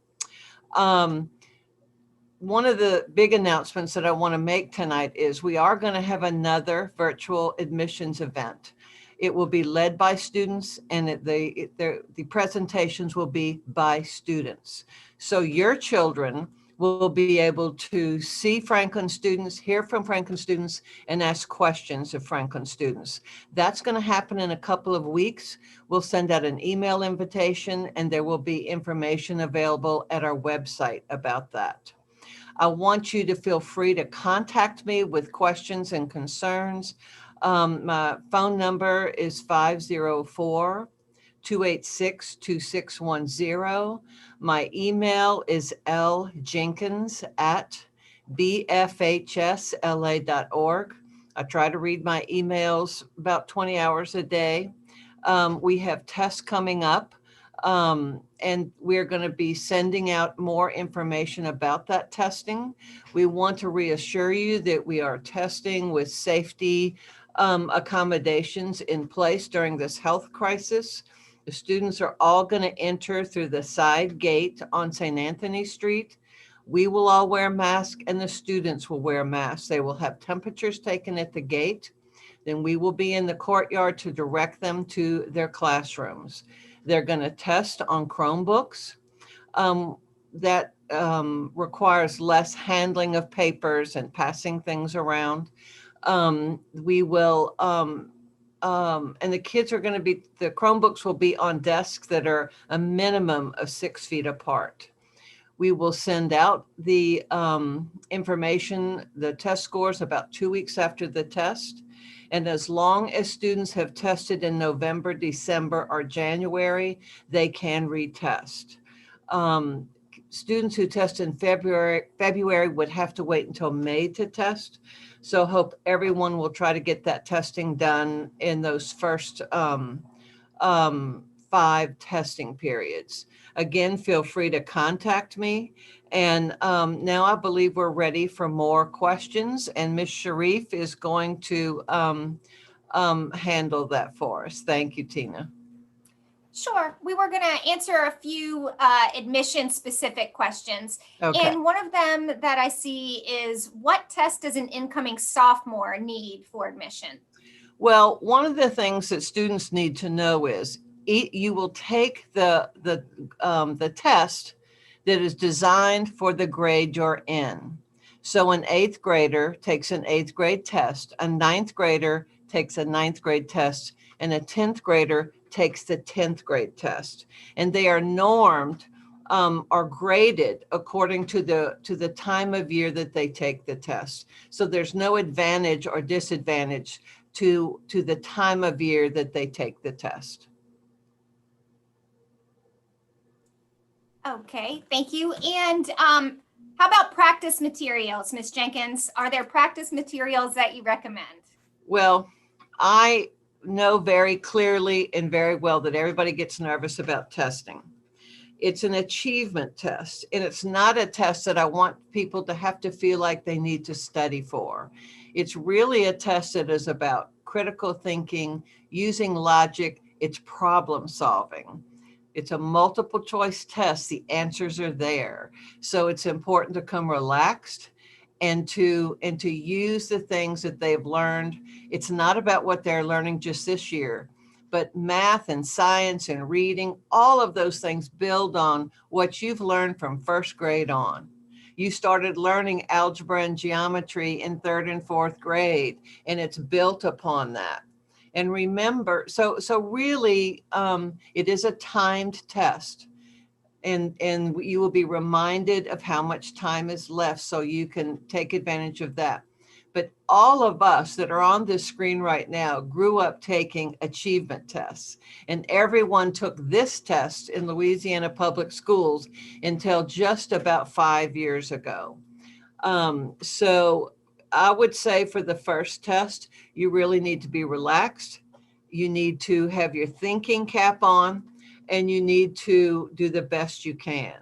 One of the big announcements that I want to make tonight is we are going to have another virtual admissions event. It will be led by students, and the presentations will be by students. So your children will be able to see Franklin students, hear from Franklin students, and ask questions of Franklin students. That's going to happen in a couple of weeks. We'll send out an email invitation, and there will be information available at our website about that. I want you to feel free to contact me with questions and concerns. My phone number is 504-286-2610. My email is ljenkins@bfhsla.org. I try to read my emails about 20 hours a day. We have tests coming up. And we're going to be sending out more information about that testing. We want to reassure you that we are testing with safety accommodations in place during this health crisis. The students are all going to enter through the side gate on St. Anthony Street. We will all wear masks, and the students will wear masks. They will have temperatures taken at the gate. Then we will be in the courtyard to direct them to their classrooms. They're going to test on Chromebooks. That requires less handling of papers and passing things around. We will, and the kids are going to be, the Chromebooks will be on desks that are a minimum of 6 feet apart. We will send out the information, the test scores, about 2 weeks after the test. And as long as students have tested in November, December, or January, they can retest. Students who test in February would have to wait until May to test. So hope everyone will try to get that testing done in those first 5 testing periods. Again, feel free to contact me. And now I believe we're ready for more questions, and Ms. Sharif is going to handle that for us. Thank you, Tina. Sure. We were going to answer a few admission specific questions. Okay. And one of them that I see is, what test does an incoming sophomore need for admission? Well, one of the things that students need to know is you will take the test that is designed for the grade you're in. So an 8th grader takes an 8th grade test, a 9th grader takes a 9th grade test, and a 10th grader takes the 10th grade test. And they are normed or graded according to the time of year that they take the test. So there's no advantage or disadvantage to the time of year that they take the test. Okay, thank you. And how about practice materials, Ms. Jenkins? Are there practice materials that you recommend? Well, I know very clearly and very well that everybody gets nervous about testing. It's an achievement test, and it's not a test that I want people to have to feel like they need to study for. It's really a test that is about critical thinking, using logic, it's problem solving. It's a multiple choice test. The answers are there. So it's important to come relaxed and to use the things that they've learned. It's not about what they're learning just this year, but math and science and reading, all of those things build on what you've learned from 1st grade on. You started learning algebra and geometry in 3rd and 4th grade, and it's built upon that. And remember, so really, it is a timed test, and you will be reminded of how much time is left so you can take advantage of that. But all of us that are on this screen right now grew up taking achievement tests, and everyone took this test in Louisiana public schools until just about 5 years ago. So I would say for the first test, you really need to be relaxed. You need to have your thinking cap on, and you need to do the best you can.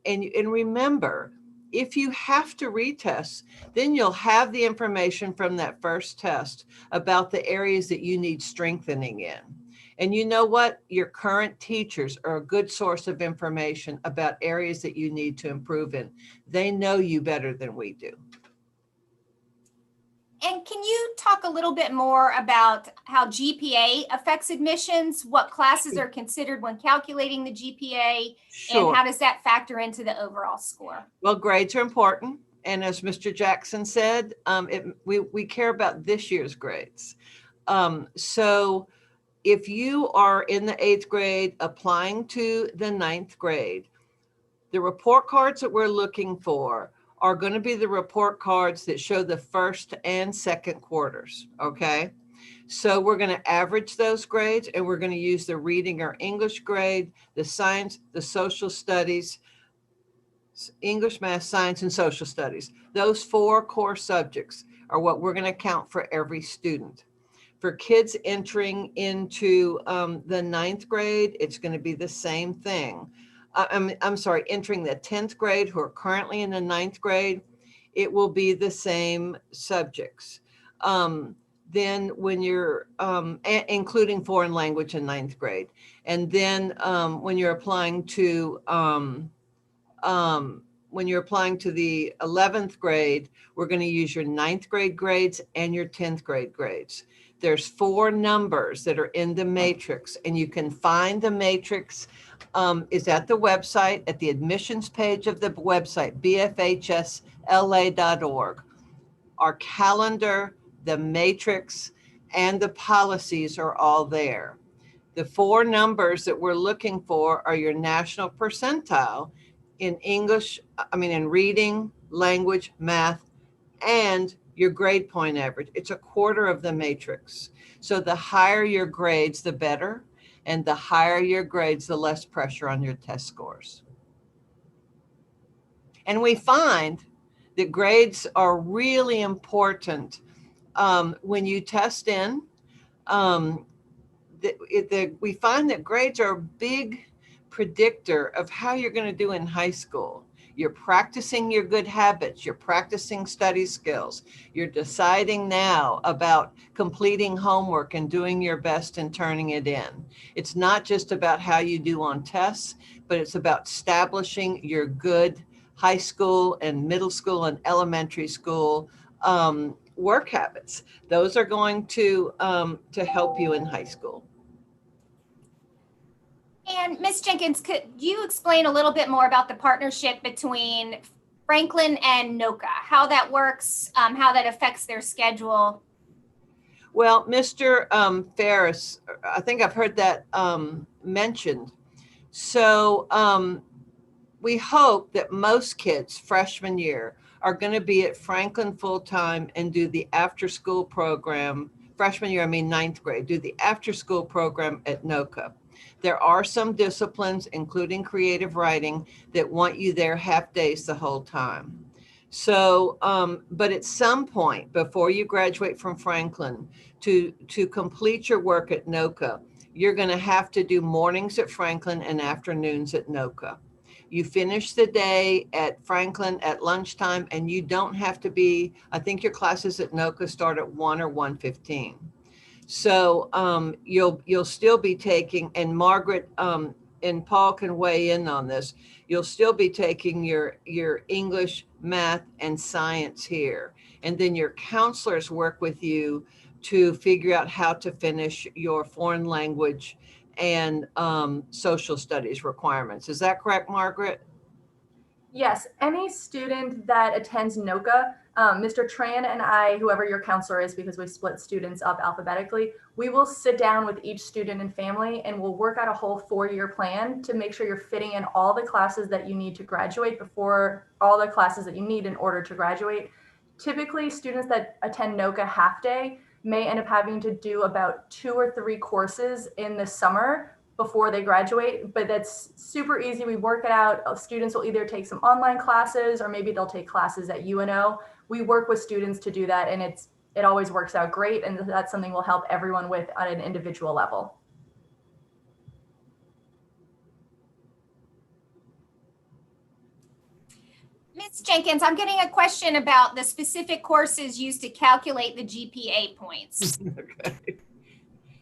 And remember, if you have to retest, then you'll have the information from that first test about the areas that you need strengthening in. And you know what? Your current teachers are a good source of information about areas that you need to improve in. They know you better than we do. And can you talk a little bit more about how GPA affects admissions? What classes are considered when calculating the GPA? Sure. And how does that factor into the overall score? Well, grades are important. And as Mr. Jackson said, we care about this year's grades. So if you are in the 8th grade applying to the 9th grade, the report cards that we're looking for are going to be the report cards that show the first and second quarters, okay? So we're going to average those grades, and we're going to use the reading or English grade, the science, the social studies, English, math, science, and social studies. Those 4 core subjects are what we're going to count for every student. For kids entering into the 9th grade, it's going to be the same thing. I'm sorry, entering the 10th grade who are currently in the 9th grade, it will be the same subjects. Then when you're, including foreign language in 9th grade. And then when you're applying to, the 11th grade, we're going to use your 9th grade grades and your 10th grade grades. There's 4 numbers that are in the matrix, and you can find the matrix is at the website, at the admissions page of the website, bfhsla.org. Our calendar, the matrix, and the policies are all there. The 4 numbers that we're looking for are your national percentile in English, in reading, language, math, and your grade point average. It's a quarter of the matrix. So the higher your grades, the better. And the higher your grades, the less pressure on your test scores. And we find that grades are really important when you test in. We find that grades are a big predictor of how you're going to do in high school. You're practicing your good habits. You're practicing study skills. You're deciding now about completing homework and doing your best and turning it in. It's not just about how you do on tests, but it's about establishing your good high school and middle school and elementary school work habits. Those are going to help you in high school. And Ms. Jenkins, could you explain a little bit more about the partnership between Franklin and NOCA, how that works, how that affects their schedule? Well, Mr. Ferris, I think I've heard that mentioned. So we hope that most kids freshman year are going to be at Franklin full-time and do the after-school program. Freshman year, 9th grade, do the after-school program at NOCA. There are some disciplines, including creative writing, that want you there half days the whole time. So, but at some point before you graduate from Franklin, to complete your work at NOCA, you're going to have to do mornings at Franklin and afternoons at NOCA. You finish the day at Franklin at lunchtime, and you don't have to be, I think your classes at NOCA start at 1 or 1:15. So you'll still be taking, and Margaret and Paul can weigh in on this, you'll still be taking your English, math, and science here. And then your counselors work with you to figure out how to finish your foreign language and social studies requirements. Is that correct, Margaret? Yes, any student that attends NOCA, Mr. Tran and I, whoever your counselor is, because we split students up alphabetically, we will sit down with each student and family and we'll work out a whole 4-year plan to make sure you're fitting in all the classes that you need to graduate before all the classes that you need in order to graduate. Typically, students that attend NOCA half day may end up having to do about 2 or 3 courses in the summer before they graduate, but that's super easy. We work it out. Students will either take some online classes or maybe they'll take classes at UNO. We work with students to do that, and it always works out great, and that's something we'll help everyone with on an individual level. Ms. Jenkins, I'm getting a question about the specific courses used to calculate the GPA points.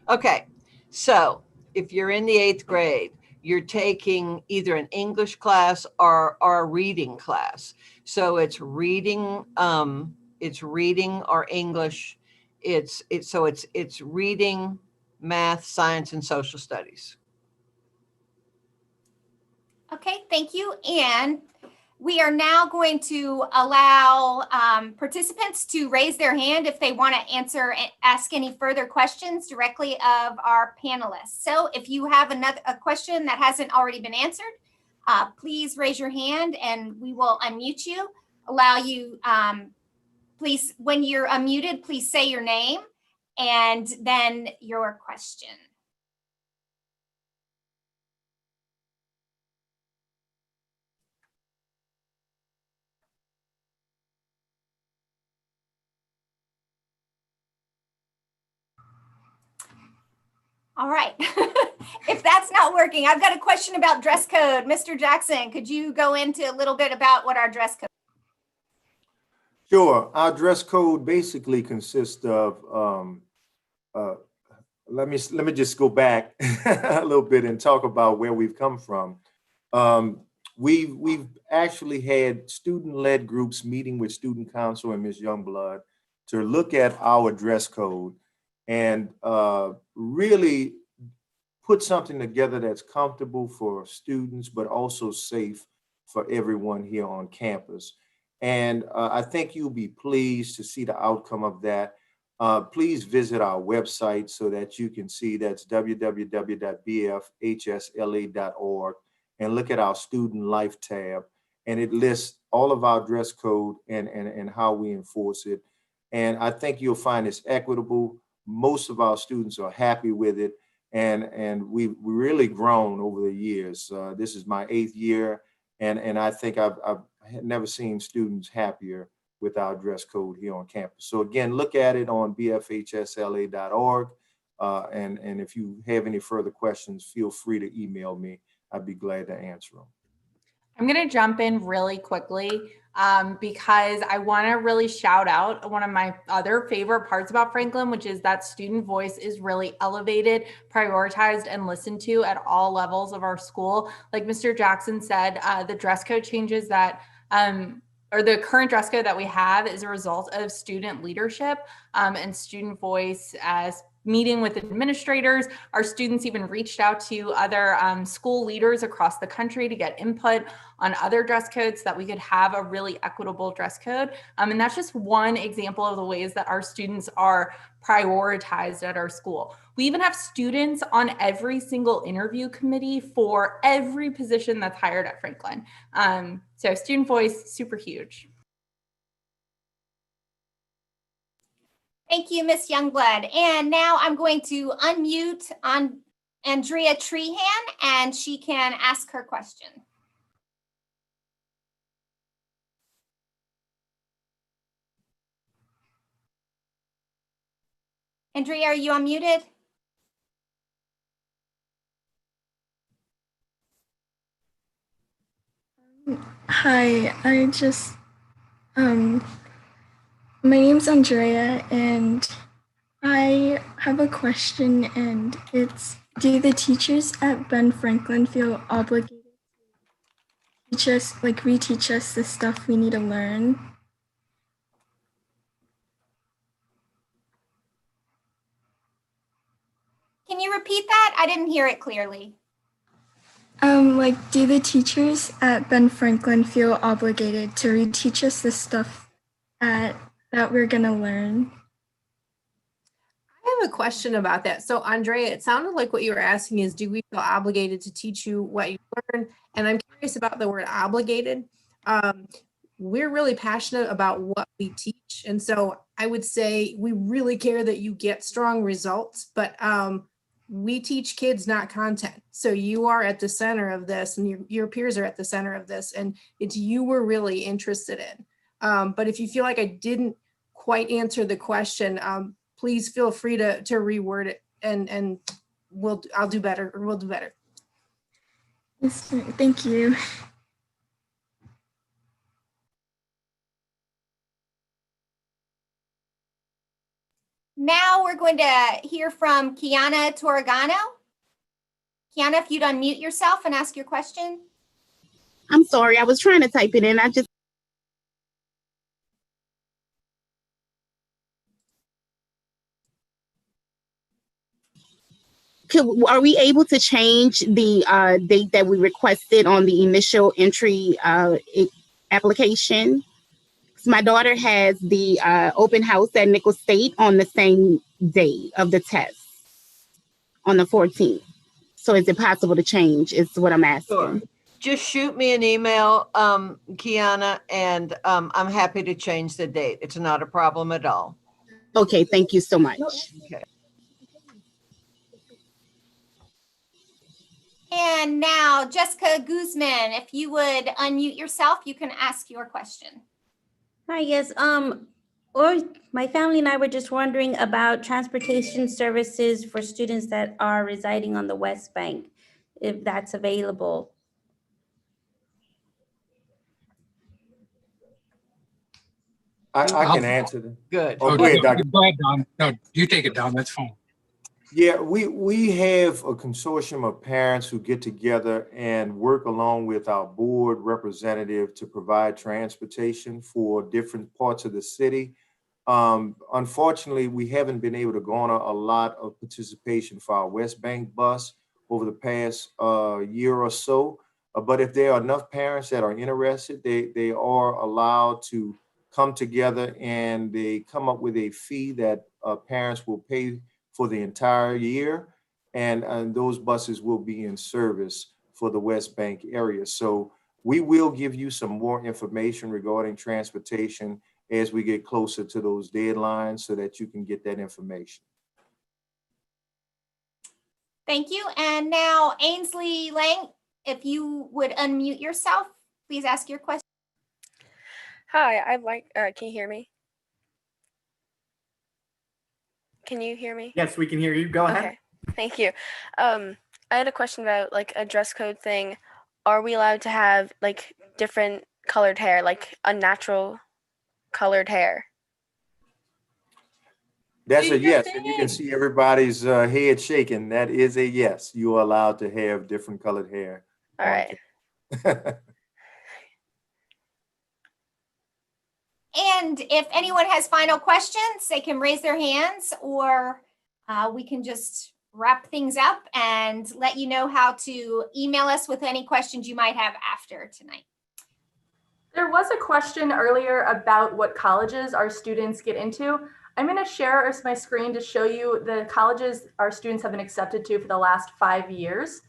Okay, so if you're in the 8th grade, you're taking either an English class or a reading class. So it's reading or English. It's reading, math, science, and social studies. Okay, thank you. And we are now going to allow participants to raise their hand if they want to ask any further questions directly of our panelists. So if you have a question that hasn't already been answered, please raise your hand and we will unmute you. Allow you, please, when you're unmuted, please say your name and then your question. All right. If that's not working, I've got a question about dress code. Mr. Jackson, could you go into a little bit about what our dress code is? Sure. Our dress code basically consists of, let me just go back a little bit and talk about where we've come from. We've actually had student-led groups meeting with student council and Ms. Youngblood to look at our dress code and really put something together that's comfortable for students, but also safe for everyone here on campus. And I think you'll be pleased to see the outcome of that. Please visit our website so that you can see. That's www.bfhsla.org, and look at our student life tab. And it lists all of our dress code and how we enforce it. And I think you'll find it's equitable. Most of our students are happy with it. And we've really grown over the years. This is my 8th year. And I think I've never seen students happier with our dress code here on campus. So again, look at it on bfhsla.org. And if you have any further questions, feel free to email me. I'd be glad to answer them. I'm going to jump in really quickly because I want to really shout out one of my other favorite parts about Franklin, which is that student voice is really elevated, prioritized, and listened to at all levels of our school. Like Mr. Jackson said, the dress code changes that or the current dress code that we have is a result of student leadership and student voice as meeting with administrators. Our students even reached out to other school leaders across the country to get input on other dress codes so that we could have a really equitable dress code. And that's just one example of the ways that our students are prioritized at our school. We even have students on every single interview committee for every position that's hired at Franklin. So student voice, super huge. Thank you, Ms. Youngblood. And now I'm going to unmute on Andrea Trehan, and she can ask her question. Andrea, are you unmuted? Hi, my name's Andrea, and I have a question, and it's, do the teachers at Ben Franklin feel obligated to teach us, reteach us the stuff we need to learn? Can you repeat that? I didn't hear it clearly. Do the teachers at Ben Franklin feel obligated to reteach us the stuff that we're gonna learn? I have a question about that. So Andrea, it sounded like what you were asking is, do we feel obligated to teach you what you learn? And I'm curious about the word obligated. We're really passionate about what we teach. And so I would say we really care that you get strong results, but we teach kids, not content. So you are at the center of this, and your peers are at the center of this, and it's you we're really interested in. But if you feel like I didn't quite answer the question, please feel free to reword it, and I'll do better, or we'll do better. Yes, thank you. Now we're going to hear from Kiana Torregano. Kiana, if you'd unmute yourself and ask your question. I'm sorry, I was trying to type it in. Are we able to change the date that we requested on the initial entry application? My daughter has the open house at Nicholls State on the same day of the test, on the 14th. So is it possible to change is what I'm asking. Sure. Just shoot me an email, Kiana, and I'm happy to change the date. It's not a problem at all. Okay, thank you so much. Okay. And now Jessica Guzman, if you would unmute yourself, you can ask your question. Hi, yes. Or my family and I were just wondering about transportation services for students that are residing on the West Bank, if that's available. I can answer them. Good. Oh, go ahead, Dr. Go ahead, Don. No, you take it, Don. That's fine. Yeah, we have a consortium of parents who get together and work along with our board representative to provide transportation for different parts of the city. Unfortunately, we haven't been able to garner a lot of participation for our West Bank bus over the past year or so. But if there are enough parents that are interested, they are allowed to come together and they come up with a fee that parents will pay for the entire year. And those buses will be in service for the West Bank area. So we will give you some more information regarding transportation as we get closer to those deadlines so that you can get that information. Thank you. And now Ainsley Lang, if you would unmute yourself, please ask your question. Hi, can you hear me? Can you hear me? Yes, we can hear you. Go ahead. Okay, thank you. I had a question about like a dress code thing. Are we allowed to have like different colored hair, like unnatural colored hair? That's a yes. And you can see everybody's head shaking. That is a yes. You are allowed to have different colored hair. All right. And if anyone has final questions, they can raise their hands, or we can just wrap things up and let you know how to email us with any questions you might have after tonight. There was a question earlier about what colleges our students get into. I'm going to share my screen to show you the colleges our students have been accepted to for the last 5 years.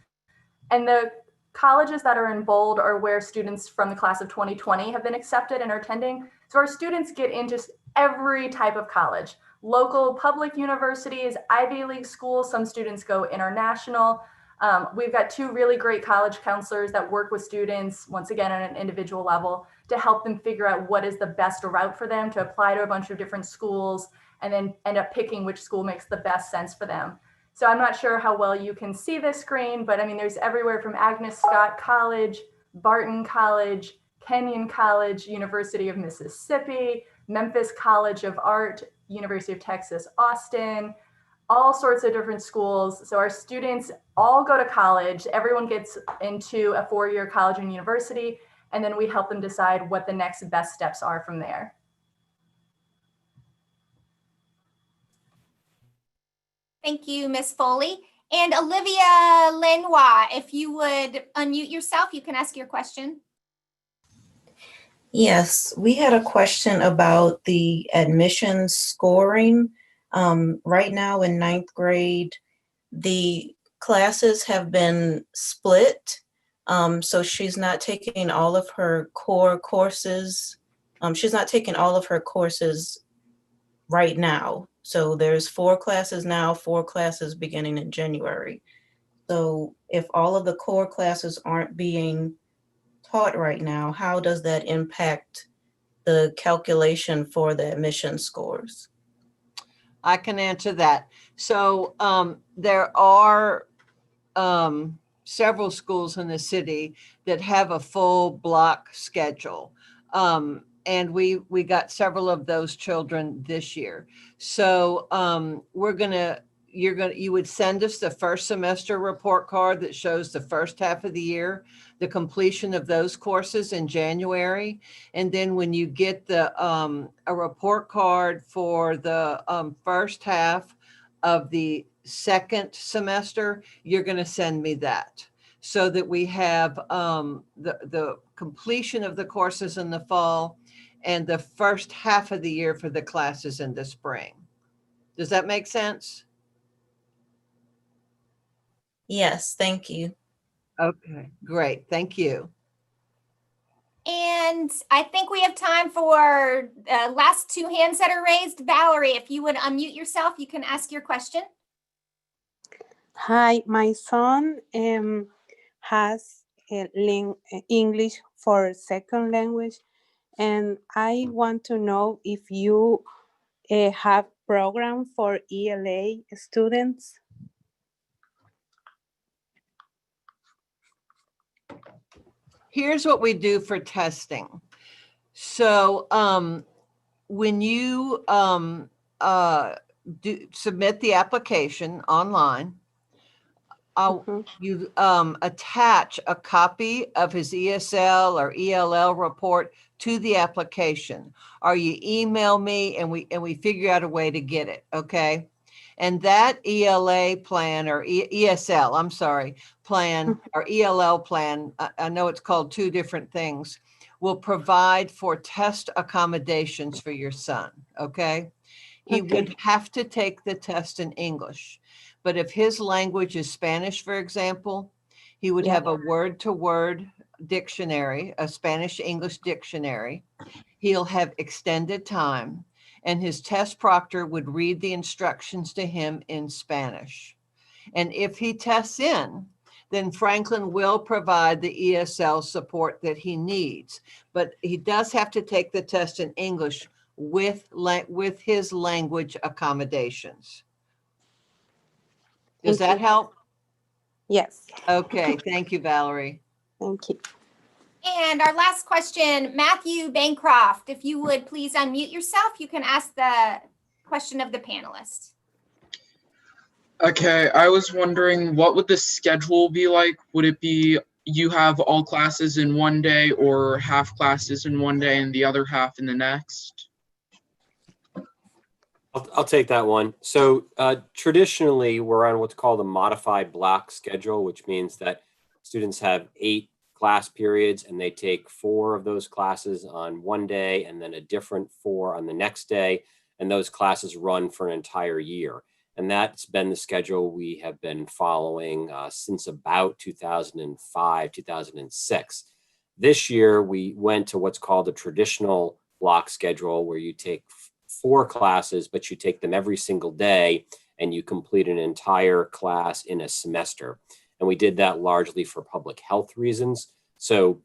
And the colleges that are in bold are where students from the class of 2020 have been accepted and are attending. So our students get into every type of college, local public universities, Ivy League schools. Some students go international. We've got 2 really great college counselors that work with students, once again, on an individual level to help them figure out what is the best route for them to apply to a bunch of different schools and then end up picking which school makes the best sense for them. So I'm not sure how well you can see this screen, but I mean, there's everywhere from Agnes Scott College, Barton College, Kenyon College, University of Mississippi, Memphis College of Art, University of Texas, Austin, all sorts of different schools. So our students all go to college. Everyone gets into a 4-year college and university, and then we help them decide what the next best steps are from there. Thank you, Ms. Foley. And Olivia Lenoir, if you would unmute yourself, you can ask your question. Yes, we had a question about the admissions scoring. Right now in 9th grade, the classes have been split. So she's not taking all of her core courses. She's not taking all of her courses right now. So there's 4 classes now, 4 classes beginning in January. So if all of the core classes aren't being taught right now, how does that impact the calculation for the admission scores? I can answer that. So there are several schools in the city that have a full block schedule. and we got several of those children this year. So you would send us the first semester report card that shows the first half of the year, the completion of those courses in January. And then when you get the a report card for the first half of the second semester, you're going to send me that so that we have the completion of the courses in the fall and the first half of the year for the classes in the spring. Does that make sense? Yes, thank you. Okay, great. Thank you. And I think we have time for last two hands that are raised. Valerie, if you would unmute yourself, you can ask your question. Hi, my son has English for second language, and I want to know if you have program for ELA students. Here's what we do for testing. So when you submit the application online, you attach a copy of his ESL or ELL report to the application, or you email me and we figure out a way to get it, okay? And that ELA plan or ESL, I'm sorry, plan or ELL plan, I know it's called two different things, will provide for test accommodations for your son, okay? He would have to take the test in English. But if his language is Spanish, for example, he would have a word-to-word dictionary, a Spanish-English dictionary. He'll have extended time, and his test proctor would read the instructions to him in Spanish. And if he tests in, then Franklin will provide the ESL support that he needs. But he does have to take the test in English with his language accommodations. Does that help? Yes. Okay, thank you, Valerie. Thank you. And our last question, Matthew Bancroft, if you would please unmute yourself, you can ask the question of the panelists. Okay, I was wondering, what would the schedule be like? Would it be you have all classes in one day, or half classes in one day and the other half in the next? I'll take that one. So traditionally, we're on what's called a modified block schedule, which means that students have 8 class periods and they take 4 of those classes on one day and then a different 4 on the next day. And those classes run for an entire year. And that's been the schedule we have been following since about 2005, 2006. This year, we went to what's called a traditional block schedule, where you take 4 classes, but you take them every single day and you complete an entire class in a semester. And we did that largely for public health reasons. So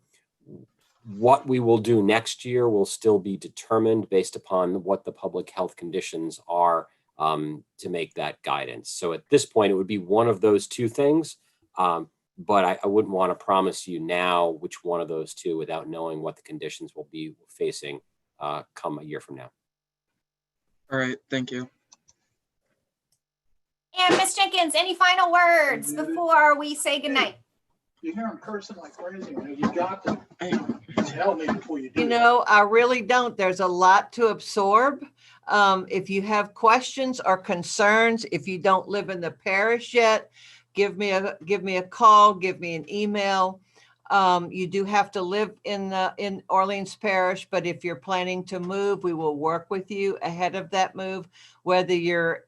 what we will do next year will still be determined based upon what the public health conditions are to make that guidance. So at this point, it would be one of those two things, but I wouldn't want to promise you now which one of those two without knowing what the conditions will be facing come a year from now. All right, thank you. And Ms. Jenkins, any final words before we say goodnight? You hear him cursing like crazy. You got to tell me before you do. You know, I really don't. There's a lot to absorb. If you have questions or concerns, if you don't live in the parish yet, give me a call, give me an email. You do have to live in Orleans Parish, but if you're planning to move, we will work with you ahead of that move, whether you're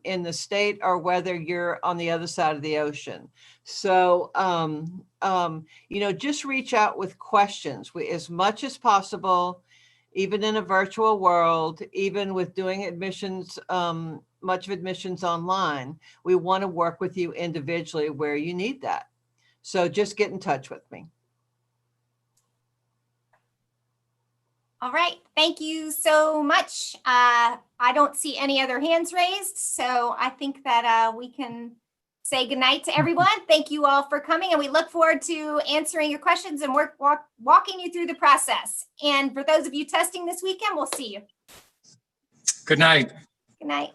in the state or whether you're on the other side of the ocean. So, you know, just reach out with questions as much as possible, even in a virtual world, even with doing admissions, much of admissions online. We want to work with you individually where you need that. So just get in touch with me. All right, thank you so much. I don't see any other hands raised, so I think that we can say goodnight to everyone. Thank you all for coming, and we look forward to answering your questions and walking you through the process. And for those of you testing this weekend, we'll see you. Good night. Good night.